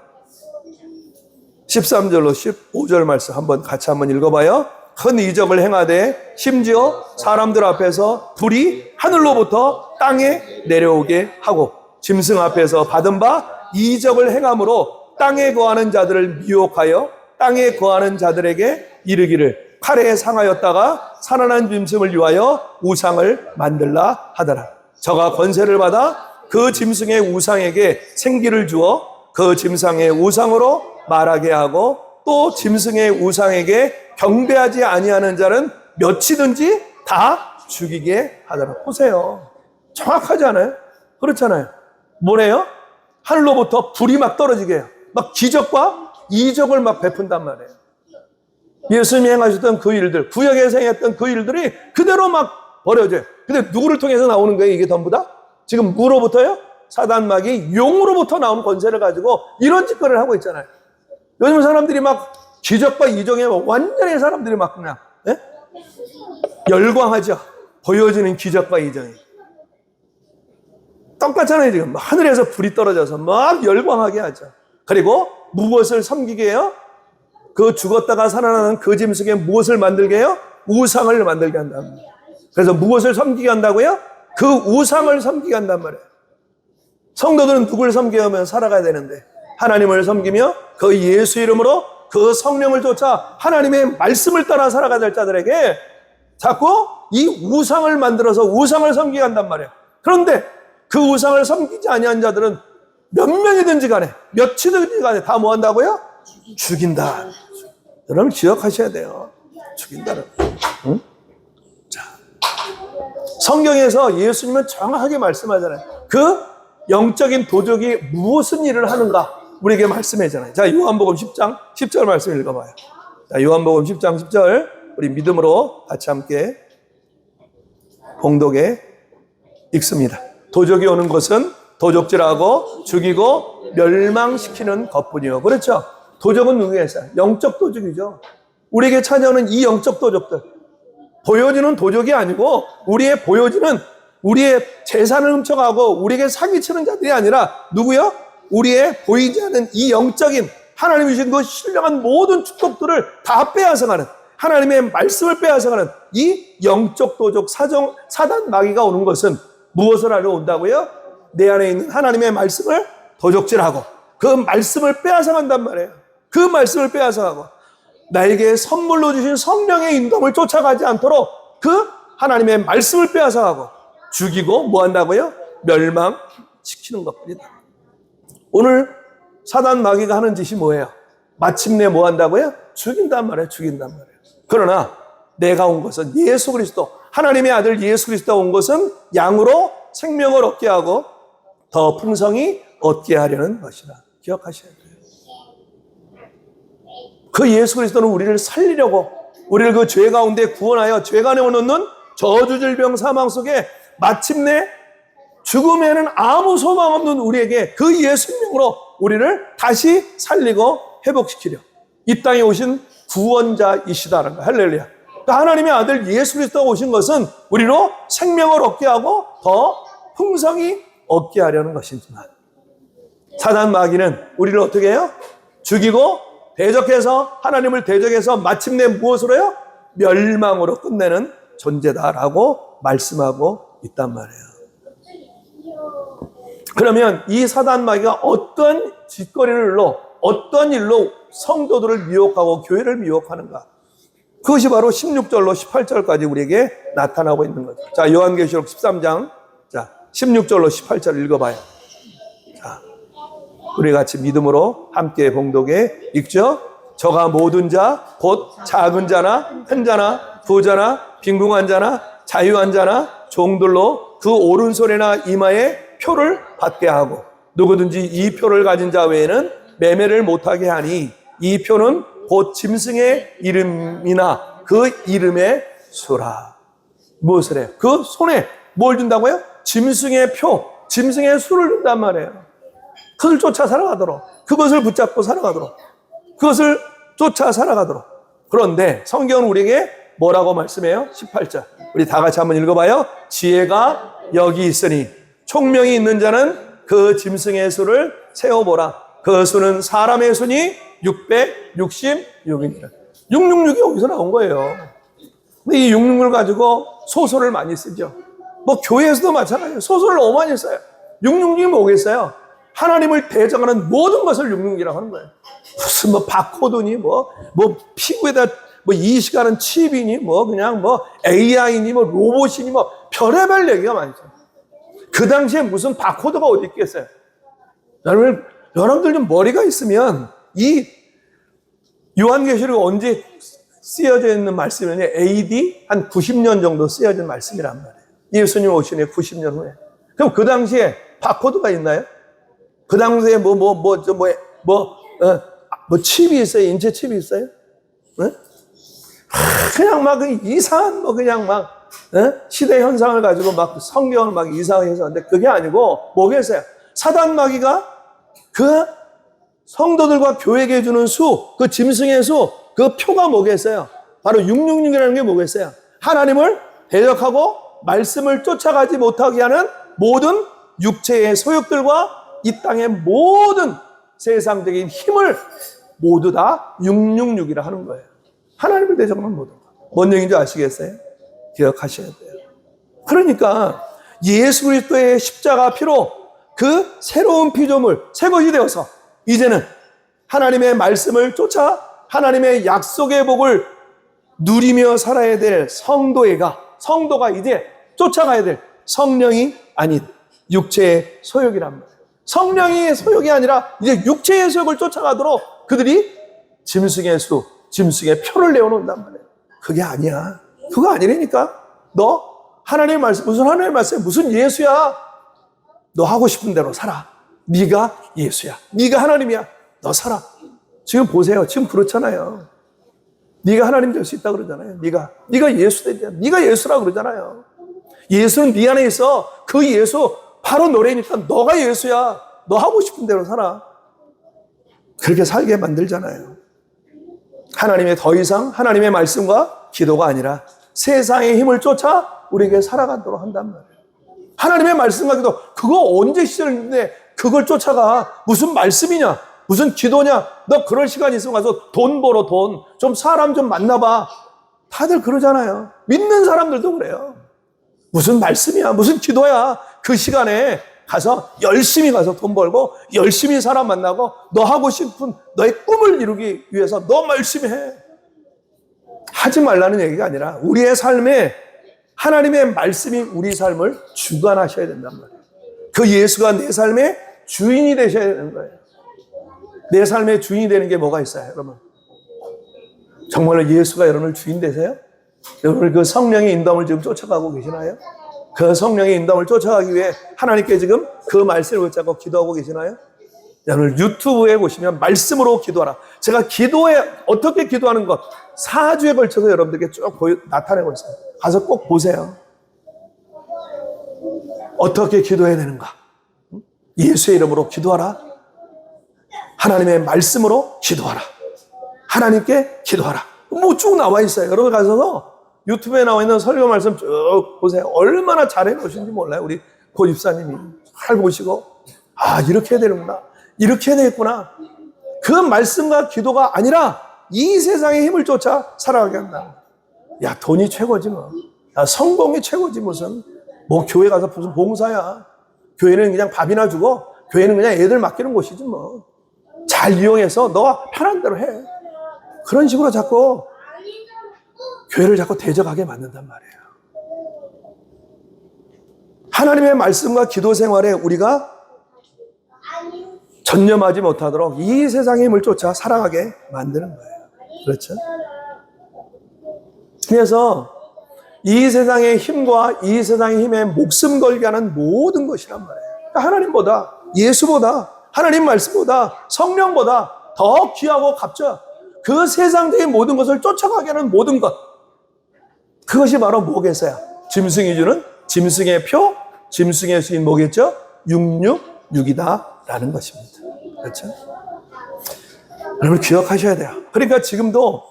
13절로 15절 말씀 한번 같이 한번 읽어봐요. 큰 이적을 행하되 심지어 사람들 앞에서 불이 하늘로부터 땅에 내려오게 하고 짐승 앞에서 받은 바 이적을 행함으로 땅에 거하는 자들을 미혹하여 땅에 거하는 자들에게 이르기를 칼에 상하였다가 살아난 짐승을 위하여 우상을 만들라 하더라. 저가 권세를 받아 그 짐승의 우상에게 생기를 주어 그 짐승의 우상으로 말하게 하고 또 짐승의 우상에게 경배하지 아니하는 자는 몇이든지 다 죽이게 하더라. 보세요. 정확하지 않아요? 그렇잖아요. 뭐래요? 하늘로부터 불이 막 떨어지게 해요. 막 기적과 이적을 막 베푼단 말이에요. 예수님이 행하셨던 그 일들, 구약에서 행했던 그 일들이 그대로 막 벌어져요. 근데 누구를 통해서 나오는 거예요? 이게 전부 다? 지금 뭐로부터요? 사단마귀 용으로부터 나온 권세를 가지고 이런 짓거리를 하고 있잖아요. 요즘 사람들이 막 기적과 이적에 완전히 사람들이 막 그냥 열광하죠. 보여지는 기적과 이적이. 똑같잖아요. 지금 하늘에서 불이 떨어져서 막 열광하게 하죠. 그리고 무엇을 섬기게 해요? 그 죽었다가 살아나는 그 짐승에 무엇을 만들게 해요? 우상을 만들게 한단 말이에요. 그래서 무엇을 섬기게 한다고요? 그 우상을 섬기게 한단 말이에요. 성도들은 누구를 섬기면 살아가야 되는데 하나님을 섬기며 그 예수 이름으로 그 성령을 쫓아 하나님의 말씀을 따라 살아가야 될 자들에게 자꾸 이 우상을 만들어서 우상을 섬기게 한단 말이에요. 그런데 그 우상을 섬기지 아니한 자들은 몇 명이든지 간에 몇이든지 간에 다 뭐 한다고요? 죽인다. 여러분 기억하셔야 돼요. 죽인다는. 응? 자, 성경에서 예수님은 정확하게 말씀하잖아요. 그 영적인 도적이 무슨 일을 하는가 우리에게 말씀하잖아요. 자, 요한복음 10장 10절 말씀 읽어봐요. 자, 요한복음 10장 10절 우리 믿음으로 같이 함께 봉독에 읽습니다. 도적이 오는 것은 도적질하고 죽이고 멸망시키는 것뿐이요. 그렇죠? 도적은 누구겠어요? 영적 도적이죠. 우리에게 찾아오는 이 영적 도적들. 보여지는 도적이 아니고 우리의 보여지는 우리의 재산을 훔쳐가고 우리에게 사기치는 자들이 아니라 누구요? 우리의 보이지 않는 이 영적인 하나님이 주신 그 신령한 모든 축복들을 다 빼앗아가는 하나님의 말씀을 빼앗아가는 이 영적 도적 사단 마귀가 오는 것은 무엇을 하려 온다고요? 내 안에 있는 하나님의 말씀을 도적질하고 그 말씀을 빼앗아간단 말이에요. 그 말씀을 빼앗아가고 나에게 선물로 주신 성령의 인도를 쫓아가지 않도록 그 하나님의 말씀을 빼앗아가고 죽이고 뭐 한다고요? 멸망시키는 것뿐이다. 오늘 사단 마귀가 하는 짓이 뭐예요? 마침내 뭐 한다고요? 죽인단 말이에요. 죽인단 말이에요. 그러나 내가 온 것은 예수 그리스도 하나님의 아들 예수 그리스도가 온 것은 양으로 생명을 얻게 하고 더 풍성히 얻게 하려는 것이라. 기억하셔야 돼요. 그 예수 그리스도는 우리를 살리려고, 우리를 그 죄 가운데 구원하여 죄가 내어놓는 저주질병 사망 속에 마침내 죽음에는 아무 소망 없는 우리에게 그 예수님으로 우리를 다시 살리고 회복시키려 이 땅에 오신 구원자이시다는 거예요. 할렐루야. 그러니까 하나님의 아들 예수 그리스도가 오신 것은 우리로 생명을 얻게 하고 더 풍성히 얻게 하려는 것이지만, 사단 마귀는 우리를 어떻게 해요? 죽이고 대적해서, 하나님을 대적해서 마침내 무엇으로요? 멸망으로 끝내는 존재다라고 말씀하고 있단 말이에요. 그러면 이 사단 마귀가 어떤 짓거리로, 어떤 일로 성도들을 미혹하고 교회를 미혹하는가? 그것이 바로 16절로 18절까지 우리에게 나타나고 있는 거죠. 자, 요한계시록 13장, 자, 16절로 18절 읽어봐요. 자, 우리 같이 믿음으로 함께 봉독해 읽죠. 저가 모든 자, 곧 작은 자나 큰 자나 부자나 빈궁한 자나 자유한 자나 종들로 그 오른손이나 이마에 표를 받게 하고, 누구든지 이 표를 가진 자 외에는 매매를 못하게 하니, 이 표는 곧 짐승의 이름이나 그 이름의 수라. 무엇을 해요? 그 손에 뭘 준다고요? 짐승의 표, 짐승의 수를 준단 말이에요. 그것을 쫓아 살아가도록, 그것을 붙잡고 살아가도록, 그것을 쫓아 살아가도록. 그런데 성경은 우리에게 뭐라고 말씀해요? 18절. 우리 다 같이 한번 읽어봐요. 지혜가 여기 있으니 총명이 있는 자는 그 짐승의 수를 세어보라. 그 수는 사람의 수니 666이니라. 666이 여기서 나온 거예요. 근데 이 666을 가지고 소설을 많이 쓰죠. 뭐 교회에서도 마찬가지예요. 소설을 너무 많이 써요. 666이 뭐겠어요? 하나님을 대적하는 모든 것을 666이라고 하는 거예요. 무슨 뭐 바코드니 뭐 피부에다 뭐 이 시간은 칩이니 뭐 그냥 뭐 AI니 뭐 로봇이니 뭐 별의별 얘기가 많죠. 그 당시에 무슨 바코드가 어디 있겠어요? 여러분들 좀 머리가 있으면 이 요한계시록 언제 쓰여져 있는 말씀이냐? AD 한 90년 정도 쓰여진 말씀이란 말이에요. 예수님 오신 후에 90년 후에. 그럼 그 당시에 바코드가 있나요? 그 당시에 칩이 있어요? 인체 칩이 있어요? 네? 그냥 막 이상한 그냥 막 시대 현상을 가지고 막 성경을 막 이상하게 해서는데 그게 아니고 뭐겠어요? 사단 마귀가 그 성도들과 교회에게 주는 수, 그 짐승의 수, 그 표가 뭐겠어요? 바로 666이라는 게 뭐겠어요? 하나님을 대적하고 말씀을 쫓아가지 못하게 하는 모든 육체의 소욕들과 이 땅의 모든 세상적인 힘을 모두 다 666이라 하는 거예요. 하나님을 대적하는 모든 것. 뭔 얘기인지 아시겠어요? 기억하셔야 돼요. 그러니까 예수 그리스도의 십자가 피로 그 새로운 피조물, 새 것이 되어서 이제는 하나님의 말씀을 쫓아 하나님의 약속의 복을 누리며 살아야 될 성도가 이제 쫓아가야 될 성령이 아닌 육체의 소욕이란 말이에요. 성령의 소욕이 아니라 이제 육체의 소욕을 쫓아가도록 그들이 짐승의 수, 짐승의 표를 내어놓는단 말이에요. 그게 아니야. 그거 아니라니까. 너 하나님의 말씀, 무슨 하나님의 말씀, 무슨 예수야. 너 하고 싶은 대로 살아. 네가 예수야. 네가 하나님이야. 너 살아. 지금 보세요. 지금 그렇잖아요. 네가 하나님 될 수 있다 그러잖아요. 네가 예수 되잖아. 네가 예수라 그러잖아요. 예수는 네 안에 있어. 그 예수 바로 너래니까 너가 예수야. 너 하고 싶은 대로 살아. 그렇게 살게 만들잖아요. 하나님의 더 이상 하나님의 말씀과 기도가 아니라 세상의 힘을 쫓아 우리에게 살아가도록 한단 말이에요. 하나님의 말씀과 기도, 그거 언제 시절인데 그걸 쫓아가. 무슨 말씀이냐? 무슨 기도냐? 너 그럴 시간 있으면 가서 돈 벌어, 돈. 좀 사람 좀 만나봐. 다들 그러잖아요. 믿는 사람들도 그래요. 무슨 말씀이야? 무슨 기도야? 그 시간에 가서 열심히 가서 돈 벌고 열심히 사람 만나고 너 하고 싶은 너의 꿈을 이루기 위해서 너 열심히 해. 하지 말라는 얘기가 아니라 우리의 삶에 하나님의 말씀이 우리 삶을 주관하셔야 된단 말이에요. 그 예수가 내 삶의 주인이 되셔야 되는 거예요. 내 삶의 주인이 되는 게 뭐가 있어요, 여러분? 정말로 예수가 여러분을 주인 되세요? 여러분 그 성령의 인도함을 지금 쫓아가고 계시나요? 그 성령의 인도함을 쫓아가기 위해 하나님께 지금 그 말씀을 붙잡고 기도하고 계시나요? 오늘 유튜브에 보시면 말씀으로 기도하라. 제가 기도에 어떻게 기도하는 것 4주에 걸쳐서 여러분들께 쭉 나타내고 있어요. 가서 꼭 보세요. 어떻게 기도해야 되는가? 예수의 이름으로 기도하라. 하나님의 말씀으로 기도하라. 하나님께 기도하라. 뭐 쭉 나와 있어요. 여러분 가셔서 유튜브에 나와 있는 설교 말씀 쭉 보세요. 얼마나 잘 해놓으신지 몰라요. 우리 고 집사님이 잘 보시고 아 이렇게 해야 되는구나. 이렇게 해야 되겠구나. 그 말씀과 기도가 아니라 이 세상의 힘을 쫓아 살아가게 한다. 야 돈이 최고지 뭐. 야 성공이 최고지 무슨. 뭐 교회 가서 무슨 봉사야. 교회는 그냥 밥이나 주고 교회는 그냥 애들 맡기는 곳이지 뭐. 잘 이용해서 너가 편한 대로 해. 그런 식으로 자꾸 교회를 자꾸 대적하게 만든단 말이에요. 하나님의 말씀과 기도 생활에 우리가 전념하지 못하도록 이 세상의 힘을 쫓아 살아가게 만드는 거예요. 그렇죠? 그래서 이 세상의 힘과 이 세상의 힘에 목숨 걸게 하는 모든 것이란 말이에요. 그러니까 하나님보다, 예수보다, 하나님 말씀보다, 성령보다 더 귀하고 값져. 그 세상적인 모든 것을 쫓아가게 하는 모든 것. 그것이 바로 뭐겠어요? 짐승이 주는 짐승의 표, 짐승의 수인 뭐겠죠? 666이다 라는 것입니다. 그렇죠? 여러분 기억하셔야 돼요. 그러니까 지금도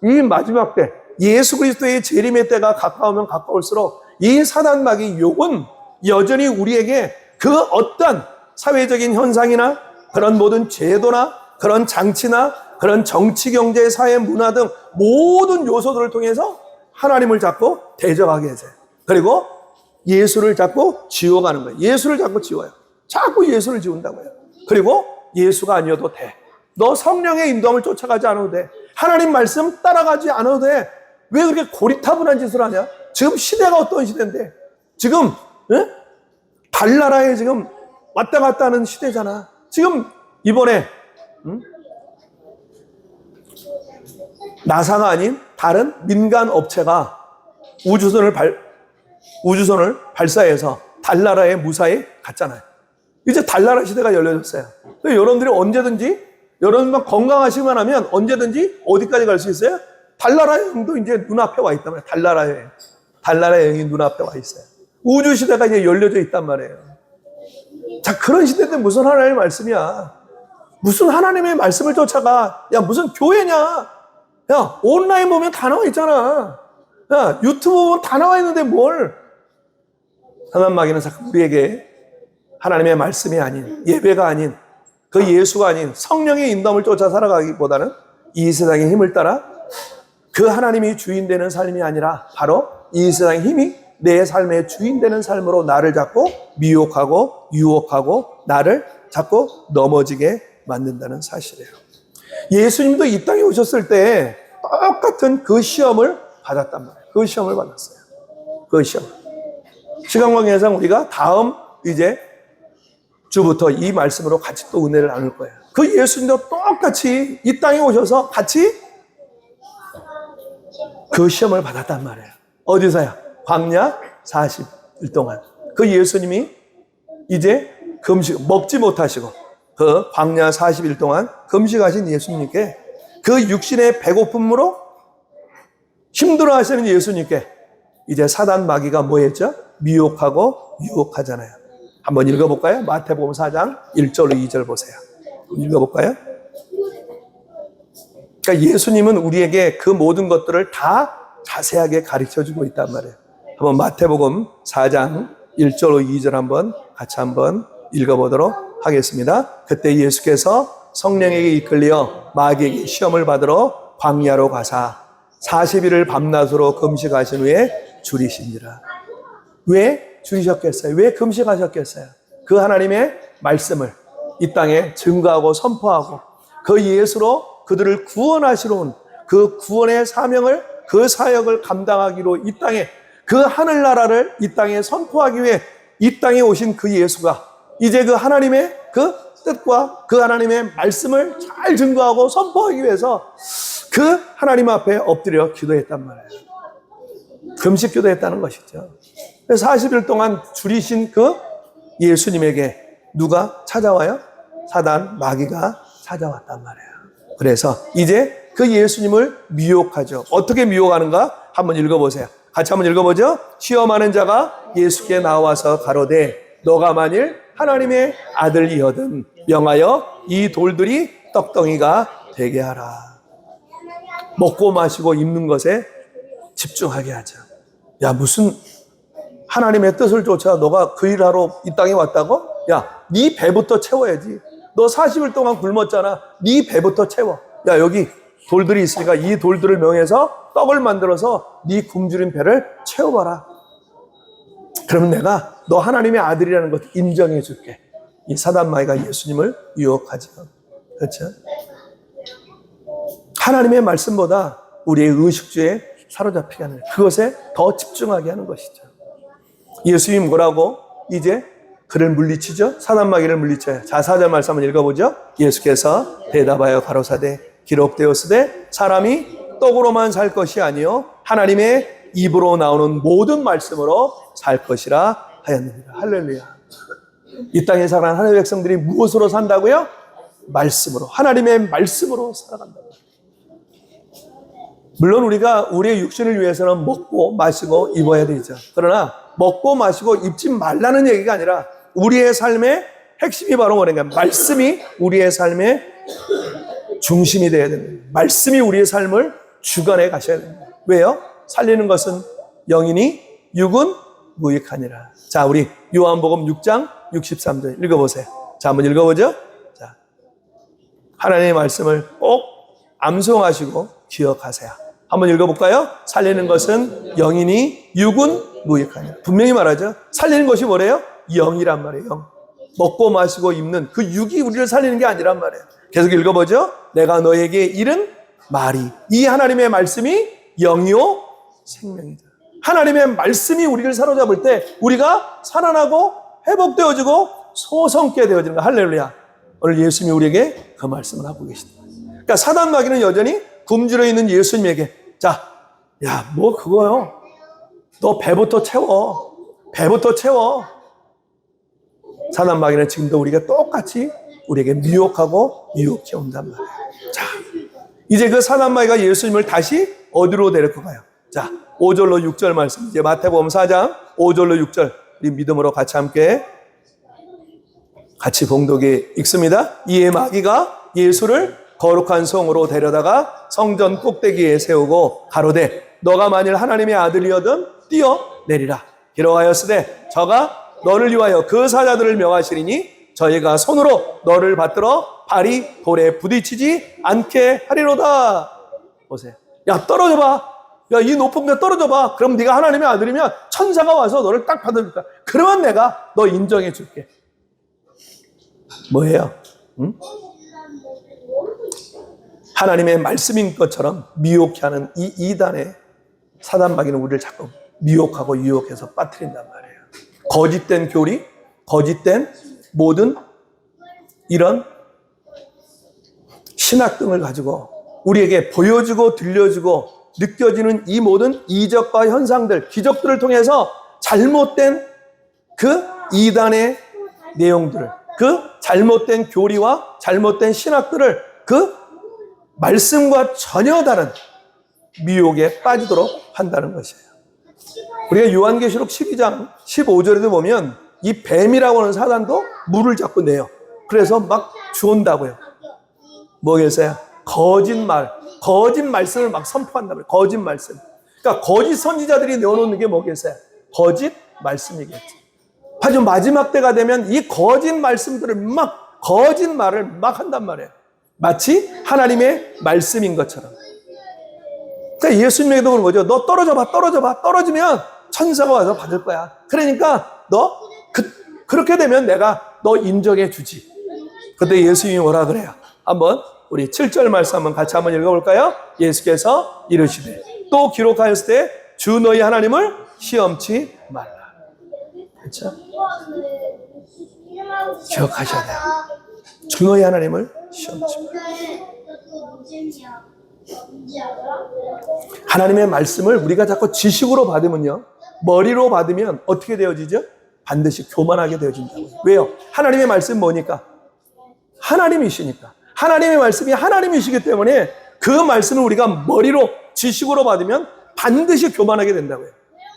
이 마지막 때 예수 그리스도의 재림의 때가 가까우면 가까울수록 이 사단마귀 욕은 여전히 우리에게 그 어떤 사회적인 현상이나 그런 모든 제도나 그런 장치나 그런 정치, 경제, 사회, 문화 등 모든 요소들을 통해서 하나님을 자꾸 대적하게 해서요. 그리고 예수를 자꾸 지워가는 거예요. 예수를 자꾸 지워요. 자꾸 예수를 지운다고요. 그리고 예수가 아니어도 돼. 너 성령의 인도함을 쫓아가지 않아도 돼. 하나님 말씀 따라가지 않아도 돼. 왜 그렇게 고리타분한 짓을 하냐? 지금 시대가 어떤 시대인데 지금 달나라에 지금 왔다 갔다 하는 시대잖아. 지금 이번에 나사가 아닌 다른 민간 업체가 우주선을 발사해서 달나라에 무사히 갔잖아요. 이제 달나라 시대가 열려졌어요. 여러분들이 언제든지 여러분만 건강하시기만 하면 언제든지 어디까지 갈 수 있어요? 달나라 여행도 이제 눈앞에 와 있단 말이에요. 달나라 여행. 달나라 여행이 눈앞에 와 있어요. 우주 시대가 이제 열려져 있단 말이에요. 자, 그런 시대인데 무슨 하나님의 말씀이야? 무슨 하나님의 말씀을 쫓아가? 야, 무슨 교회냐? 야, 온라인 보면 다 나와 있잖아. 야, 유튜브 보면 다 나와 있는데 뭘? 사단마귀는 자꾸 우리에게 하나님의 말씀이 아닌, 예배가 아닌, 그 예수가 아닌 성령의 인도함을 쫓아 살아가기보다는 이 세상의 힘을 따라 그 하나님이 주인 되는 삶이 아니라 바로 이 세상의 힘이 내 삶의 주인 되는 삶으로 나를 자꾸 미혹하고 유혹하고 나를 자꾸 넘어지게 만든다는 사실이에요. 예수님도 이 땅에 오셨을 때 똑같은 그 시험을 받았단 말이에요. 그 시험을 받았어요. 그 시험. 시간 관계상 우리가 다음 이제 주부터 이 말씀으로 같이 또 은혜를 나눌 거예요. 그 예수님도 똑같이 이 땅에 오셔서 같이 그 시험을 받았단 말이에요. 어디서요? 광야 40일 동안. 그 예수님이 이제 금식, 먹지 못하시고 그 광야 40일 동안 금식하신 예수님께 그 육신의 배고픔으로 힘들어 하시는 예수님께 이제 사단 마귀가 뭐 했죠? 미혹하고 유혹하잖아요. 한번 읽어볼까요? 마태복음 4장 1절로 2절 보세요. 읽어볼까요? 그러니까 예수님은 우리에게 그 모든 것들을 다 자세하게 가르쳐주고 있단 말이에요. 한번 마태복음 4장 1절로 2절 같이 한번 읽어보도록 하겠습니다. 그때 예수께서 성령에게 이끌려 마귀에게 시험을 받으러 광야로 가사 40일을 밤낮으로 금식하신 후에 줄이시니라. 왜 줄이셨겠어요? 왜 금식하셨겠어요? 그 하나님의 말씀을 이 땅에 증거하고 선포하고 그 예수로 그들을 구원하시러 온 그 구원의 사명을 그 사역을 감당하기로 이 땅에 그 하늘나라를 이 땅에 선포하기 위해 이 땅에 오신 그 예수가 이제 그 하나님의 그 뜻과 그 하나님의 말씀을 잘 증거하고 선포하기 위해서 그 하나님 앞에 엎드려 기도했단 말이에요. 금식 기도했다는 것이죠. 40일 동안 줄이신 그 예수님에게 누가 찾아와요? 사단, 마귀가 찾아왔단 말이에요. 그래서 이제 그 예수님을 미혹하죠. 어떻게 미혹하는가? 한번 읽어보세요. 같이 한번 읽어보죠. 시험하는 자가 예수께 나와서 가로되 너가 만일 하나님의 아들이거든 명하여 이 돌들이 떡덩이가 되게 하라. 먹고 마시고 입는 것에 집중하게 하죠. 야, 무슨 하나님의 뜻을 쫓아 너가 그 일하러 이 땅에 왔다고? 야, 네 배부터 채워야지. 너 40일 동안 굶었잖아. 네 배부터 채워. 야, 여기 돌들이 있으니까 이 돌들을 명해서 떡을 만들어서 네 굶주린 배를 채워봐라. 그러면 내가 너 하나님의 아들이라는 것을 인정해 줄게. 이 사단 마귀가 예수님을 유혹하죠. 그렇죠? 하나님의 말씀보다 우리의 의식주에 사로잡히게 하는, 그것에 더 집중하게 하는 것이죠. 예수님이 뭐라고 이제 그를 물리치죠? 사단 마귀를 물리쳐요. 자, 4절 말씀 한번 읽어보죠. 예수께서 대답하여 가로사대 기록되었으되 사람이 떡으로만 살 것이 아니요 하나님의 입으로 나오는 모든 말씀으로 살 것이라 하였느니라. 할렐루야. 이 땅에 살아가는 하나님의 백성들이 무엇으로 산다고요? 말씀으로, 하나님의 말씀으로 살아간다고. 물론 우리가 우리의 육신을 위해서는 먹고 마시고 입어야 되죠. 그러나 먹고 마시고 입지 말라는 얘기가 아니라 우리의 삶의 핵심이 바로 뭐냐면 말씀이 우리의 삶의 중심이 되어야 됩니다. 말씀이 우리의 삶을 주관해 가셔야 됩니다. 왜요? 살리는 것은 영이니 육은 무익하니라. 자, 우리 요한복음 6장 63절 읽어보세요. 자, 한번 읽어보죠. 자, 하나님의 말씀을 꼭 암송하시고 기억하세요. 한번 읽어볼까요? 살리는 것은 영이니 육은 무익하니라. 분명히 말하죠. 살리는 것이 뭐래요? 영이란 말이에요. 영. 먹고 마시고 입는 그 육이 우리를 살리는 게 아니란 말이에요. 계속 읽어보죠. 내가 너에게 이른 말이, 이 하나님의 말씀이 영이요 생명이다. 하나님의 말씀이 우리를 사로잡을 때 우리가 살아나고 회복되어지고 소성케 되어지는 거야. 할렐루야. 오늘 예수님이 우리에게 그 말씀을 하고 계십니다. 그러니까 사단 마귀는 여전히 굶주려 있는 예수님에게, 자, 야, 뭐 그거요. 너 배부터 채워. 배부터 채워. 사단 마귀는 지금도 우리가 똑같이 우리에게 미혹하고 미혹해 온단 말이에요. 자, 이제 그 사단 마귀가 예수님을 다시 어디로 데리고 가요? 자, 5절로 6절 말씀. 이제 마태복음 4장 5절로 6절 우리 믿음으로 같이 함께 같이 봉독에 읽습니다. 이에 마귀가 예수를 거룩한 성으로 데려다가 성전 꼭대기에 세우고 가로되 너가 만일 하나님의 아들이거든 뛰어내리라. 기록하였으되 저가 너를 위하여 그 사자들을 명하시리니 저희가 손으로 너를 받들어 발이 돌에 부딪히지 않게 하리로다. 보세요. 야, 떨어져봐. 야, 이 높은 데 떨어져봐. 그럼 네가 하나님의 아들이면 천사가 와서 너를 딱 받을 거야. 그러면 내가 너 인정해 줄게. 뭐예요? 응? 하나님의 말씀인 것처럼 미혹해 하는 이 이단의 사단 마귀는 우리를 자꾸 미혹하고 유혹해서 빠뜨린단 말이에요. 거짓된 교리, 거짓된 모든 이런 신학 등을 가지고 우리에게 보여주고 들려주고 느껴지는 이 모든 이적과 현상들, 기적들을 통해서 잘못된 그 이단의 내용들을, 그 잘못된 교리와 잘못된 신학들을 그 말씀과 전혀 다른 미혹에 빠지도록 한다는 것이에요. 우리가 요한계시록 12장 15절에도 보면 이 뱀이라고 하는 사단도 물을 자꾸 내요. 그래서 막 주온다고요. 뭐겠어요? 거짓 말씀을 막 선포한다고요. 거짓 말씀. 그러니까 거짓 선지자들이 내어놓는 게 뭐겠어요? 거짓 말씀이겠죠. 아주 마지막 때가 되면 이 거짓 말씀들을 막 거짓말을 막 한단 말이에요. 마치 하나님의 말씀인 것처럼. 그러니까 예수님에게도 그런 거죠. 너 떨어져봐, 떨어져봐. 떨어지면 천사가 와서 받을 거야. 그러니까 너 그렇게 되면 내가 너 인정해 주지. 그때 예수님이 뭐라 그래요? 한번 우리 7절 말씀 한번 같이 한번 읽어볼까요? 예수께서 이르시되 또 기록하였을 때 주 너희 하나님을 시험치 말라. 그렇죠? 기억하셔야 돼요. 주 너희 하나님을 시험치 말라. 하나님의 말씀을 우리가 자꾸 지식으로 받으면요, 머리로 받으면 어떻게 되어지죠? 반드시 교만하게 되어진다고요. 왜요? 하나님의 말씀 뭐니까? 하나님이시니까. 하나님의 말씀이 하나님이시기 때문에 그 말씀을 우리가 머리로 지식으로 받으면 반드시 교만하게 된다고요.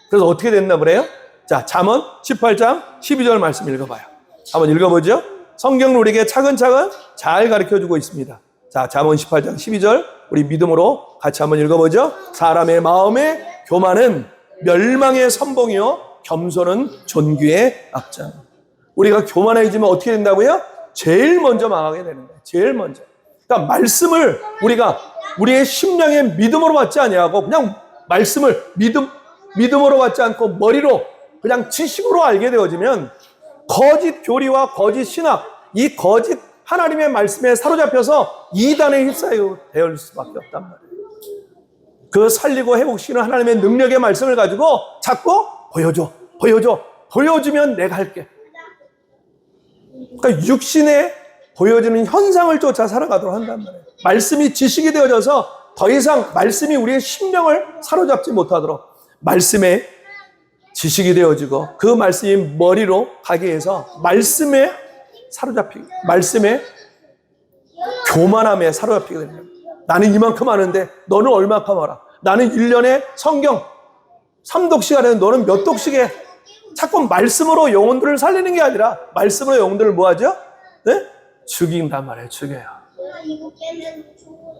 그래서 어떻게 된다 그래요? 자, 잠언 18장 12절 말씀 읽어봐요. 한번 읽어보죠. 성경은 우리에게 차근차근 잘 가르쳐주고 있습니다. 자, 잠언 18장 12절 우리 믿음으로 같이 한번 읽어보죠. 사람의 마음의 교만은 멸망의 선봉이요 겸손은 존귀의 앞장. 우리가 교만해지면 어떻게 된다고요? 제일 먼저 망하게 되는 거예요. 제일 먼저. 그러니까 말씀을 우리가 우리의 심령의 믿음으로 받지 아니하고 그냥 말씀을 믿음으로 받지 않고 머리로 그냥 지식으로 알게 되어지면 거짓 교리와 거짓 신학, 이 거짓 하나님의 말씀에 사로잡혀서 이단에 휩싸여 될 수밖에 없단 말이에요. 그 살리고 회복시키는 하나님의 능력의 말씀을 가지고 자꾸 보여주면 내가 할게. 그러니까 육신에 보여지는 현상을 쫓아 살아가도록 한단 말이에요. 말씀이 지식이 되어져서 더 이상 말씀이 우리의 심령을 사로잡지 못하도록 말씀에 지식이 되어지고 그 말씀이 머리로 가게 해서 말씀에 사로잡히고 말씀에 교만함에 사로잡히게 됩니다. 나는 이만큼 하는데 너는 얼마큼 알아? 나는 1년에 성경 3독 시간에 너는 몇 독씩 해? 자꾸 말씀으로 영혼들을 살리는 게 아니라 말씀으로 영혼들을 뭐 하죠? 네? 죽인단 말이에요. 죽여요.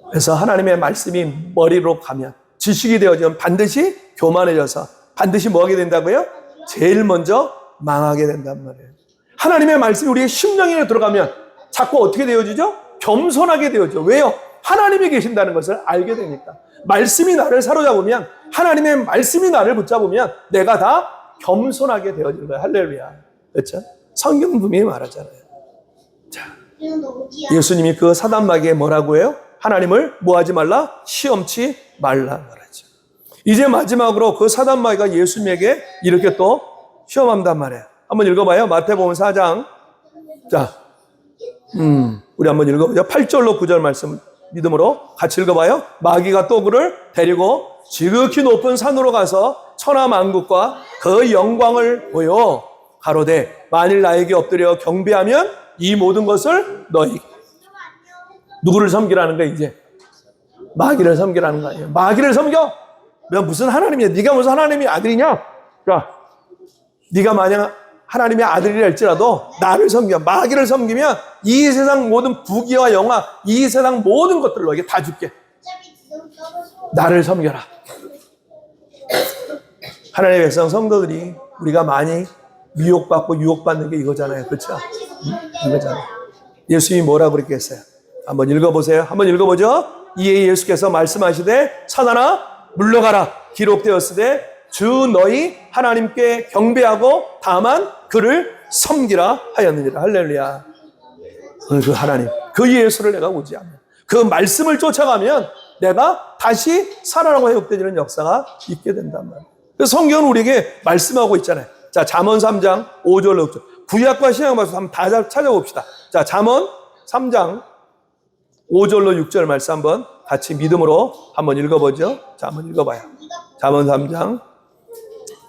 그래서 하나님의 말씀이 머리로 가면 지식이 되어지면 반드시 교만해져서 반드시 뭐 하게 된다고요? 제일 먼저 망하게 된단 말이에요. 하나님의 말씀이 우리의 심령에 들어가면 자꾸 어떻게 되어지죠? 겸손하게 되어지죠. 왜요? 하나님이 계신다는 것을 알게 되니까. 말씀이 나를 사로잡으면 하나님의 말씀이 나를 붙잡으면 내가 다 겸손하게 되어지는 거예요. 할렐루야. 그렇죠? 성경 분명히 말하잖아요. 자, 예수님이 그 사단마귀에 뭐라고 해요? 하나님을 뭐 하지 말라? 시험치 말라 말하죠. 이제 마지막으로 그 사단마귀가 예수님에게 이렇게 또 시험한단 말이에요. 한번 읽어봐요. 마태복음 4장. 자, 우리 한번 읽어보죠. 8절로 9절 말씀 믿음으로 같이 읽어봐요. 마귀가 또 그를 데리고 지극히 높은 산으로 가서 천하만국과 그 영광을 보여 가로되 만일 나에게 엎드려 경배하면 이 모든 것을 너희 누구를 섬기라는 거야 이제? 마귀를 섬기라는 거 아니에요. 마귀를 섬겨? 너 무슨 하나님이야? 네가 무슨 하나님의 아들이냐? 그러니까 네가 만약 하나님의 아들이라 할지라도 나를 섬겨. 마귀를 섬기면 이 세상 모든 부귀와 영화, 이 세상 모든 것들을 너에게 다 줄게. 나를 섬겨라. 하나님의 백성 성도들이 우리가 많이 미혹받고 유혹받는 게 이거잖아요. 그렇죠? 이거잖아요. 예수님이 뭐라고 그랬겠어요? 한번 읽어보세요. 한번 읽어보죠. 이에 예수께서 말씀하시되 사단아 물러가라. 기록되었으되 주 너희 하나님께 경배하고 다만 그를 섬기라 하였느니라. 할렐루야. 그 하나님, 그 예수를 내가 오지 않으면, 그 말씀을 쫓아가면 내가 다시 살아나고 회복되는 역사가 있게 된단 말이에요. 그래서 성경은 우리에게 말씀하고 있잖아요. 자, 잠언 3장 5절 6절. 구약과 신약 말씀 한번 다 찾아봅시다. 자, 잠언 3장 5절로 6절 말씀 한번 같이 믿음으로 한번 읽어보죠. 자, 한번 읽어봐요. 잠언 3장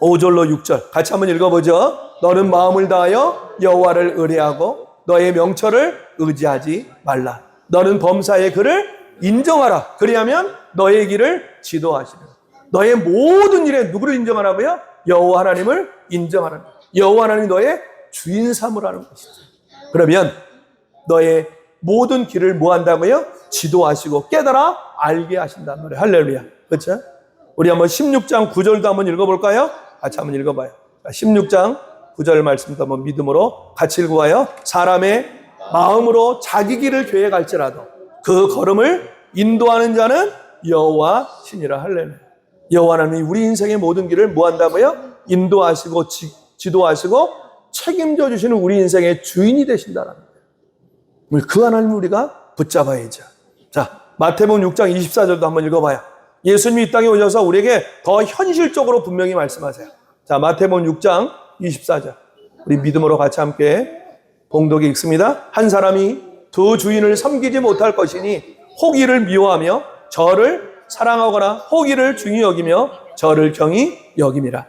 5절로 6절 같이 한번 읽어보죠. 너는 마음을 다하여 여호와를 의뢰하고 너의 명철을 의지하지 말라. 너는 범사의 그를 인정하라. 그리하면 너의 길을 지도하시리라. 너의 모든 일에 누구를 인정하라고요? 여호와 하나님을 인정하라는 거예요. 여호와 하나님이 너의 주인 삼으라는 것이죠. 그러면 너의 모든 길을 뭐 한다고요? 지도하시고 깨달아 알게 하신단 말이에요. 할렐루야. 그렇죠? 우리 한번 16장 9절도 한번 읽어볼까요? 같이 한번 읽어봐요. 16장 9절 말씀도 한번 믿음으로 같이 읽어봐요. 사람의 마음으로 자기 길을 계획할지라도 그 걸음을 인도하는 자는 여호와 신이라. 할렐루야. 여호와 하나님이 우리 인생의 모든 길을 뭐 한다고요? 인도하시고 지도하시고 책임져 주시는 우리 인생의 주인이 되신다는 거예요. 그 하나님을 우리가 붙잡아야죠. 자, 마태복음 6장 24절도 한번 읽어봐요. 예수님이 이 땅에 오셔서 우리에게 더 현실적으로 분명히 말씀하세요. 자, 마태복음 6장 24절. 우리 믿음으로 같이 함께 봉독에 읽습니다. 한 사람이 두 주인을 섬기지 못할 것이니 혹 이를 미워하며 저를 사랑하거나 혹 이를 중히 여기며 저를 경히 여김이라.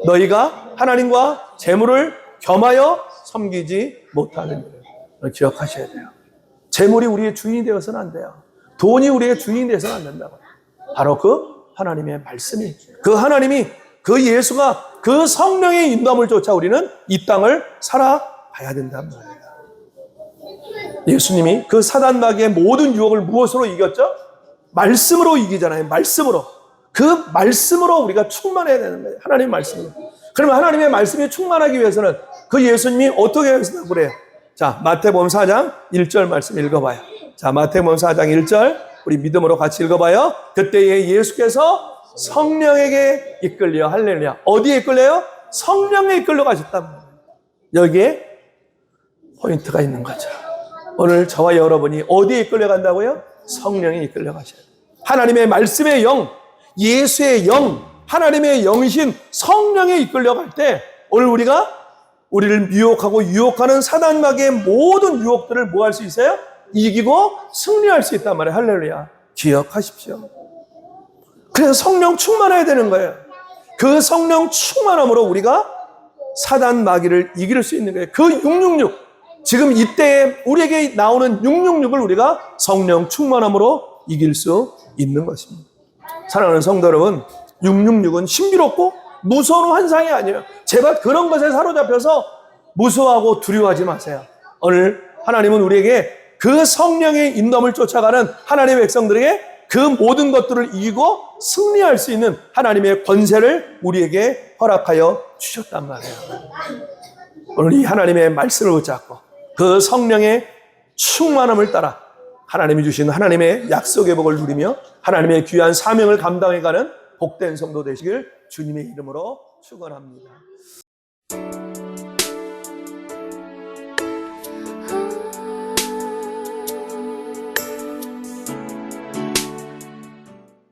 너희가 하나님과 재물을 겸하여 섬기지 못하느니라. 기억하셔야 돼요. 재물이 우리의 주인이 되어서는 안 돼요. 돈이 우리의 주인이 되어서는 안 된다고요. 바로 그 하나님의 말씀이, 그 하나님이, 그 예수가, 그 성령의 인도함을 쫓아 우리는 이 땅을 살아가야 된단 말이에요. 예수님이 그 사단 마귀의 모든 유혹을 무엇으로 이겼죠? 말씀으로 이기잖아요. 말씀으로. 그 말씀으로 우리가 충만해야 되는 거예요. 하나님의 말씀으로. 그러면 하나님의 말씀이 충만하기 위해서는 그 예수님이 어떻게 해서 그래요? 자, 마태복음 4장 1절 말씀 읽어봐요. 자, 마태복음 4장 1절 우리 믿음으로 같이 읽어봐요. 그때에 예수께서 성령에게 이끌려, 할렐루야. 어디에 이끌려요? 성령에 이끌려 가셨단 말이에요. 여기에 포인트가 있는 거죠. 오늘 저와 여러분이 어디에 이끌려 간다고요? 성령에 이끌려 가셔야 돼요. 하나님의 말씀의 영, 예수의 영, 하나님의 영이신 성령에 이끌려 갈 때 오늘 우리가 우리를 유혹하고 유혹하는 사단 마귀의 모든 유혹들을 뭐 할 수 있어요? 이기고 승리할 수 있단 말이에요. 할렐루야. 기억하십시오. 그래서 성령 충만해야 되는 거예요. 그 성령 충만함으로 우리가 사단 마귀를 이길 수 있는 거예요. 그 666, 지금 이때에 우리에게 나오는 666을 우리가 성령 충만함으로 이길 수 있는 것입니다. 사랑하는 성도 여러분, 666은 신비롭고 무서운 환상이 아니에요. 제발 그런 것에 사로잡혀서 무서워하고 두려워하지 마세요. 오늘 하나님은 우리에게 그 성령의 인도함을 쫓아가는 하나님의 백성들에게 그 모든 것들을 이기고 승리할 수 있는 하나님의 권세를 우리에게 허락하여 주셨단 말이에요. 오늘 이 하나님의 말씀을 붙잡고 그 성령의 충만함을 따라 하나님이 주신 하나님의 약속의 복을 누리며 하나님의 귀한 사명을 감당해가는 복된 성도 되시길 주님의 이름으로 축원합니다.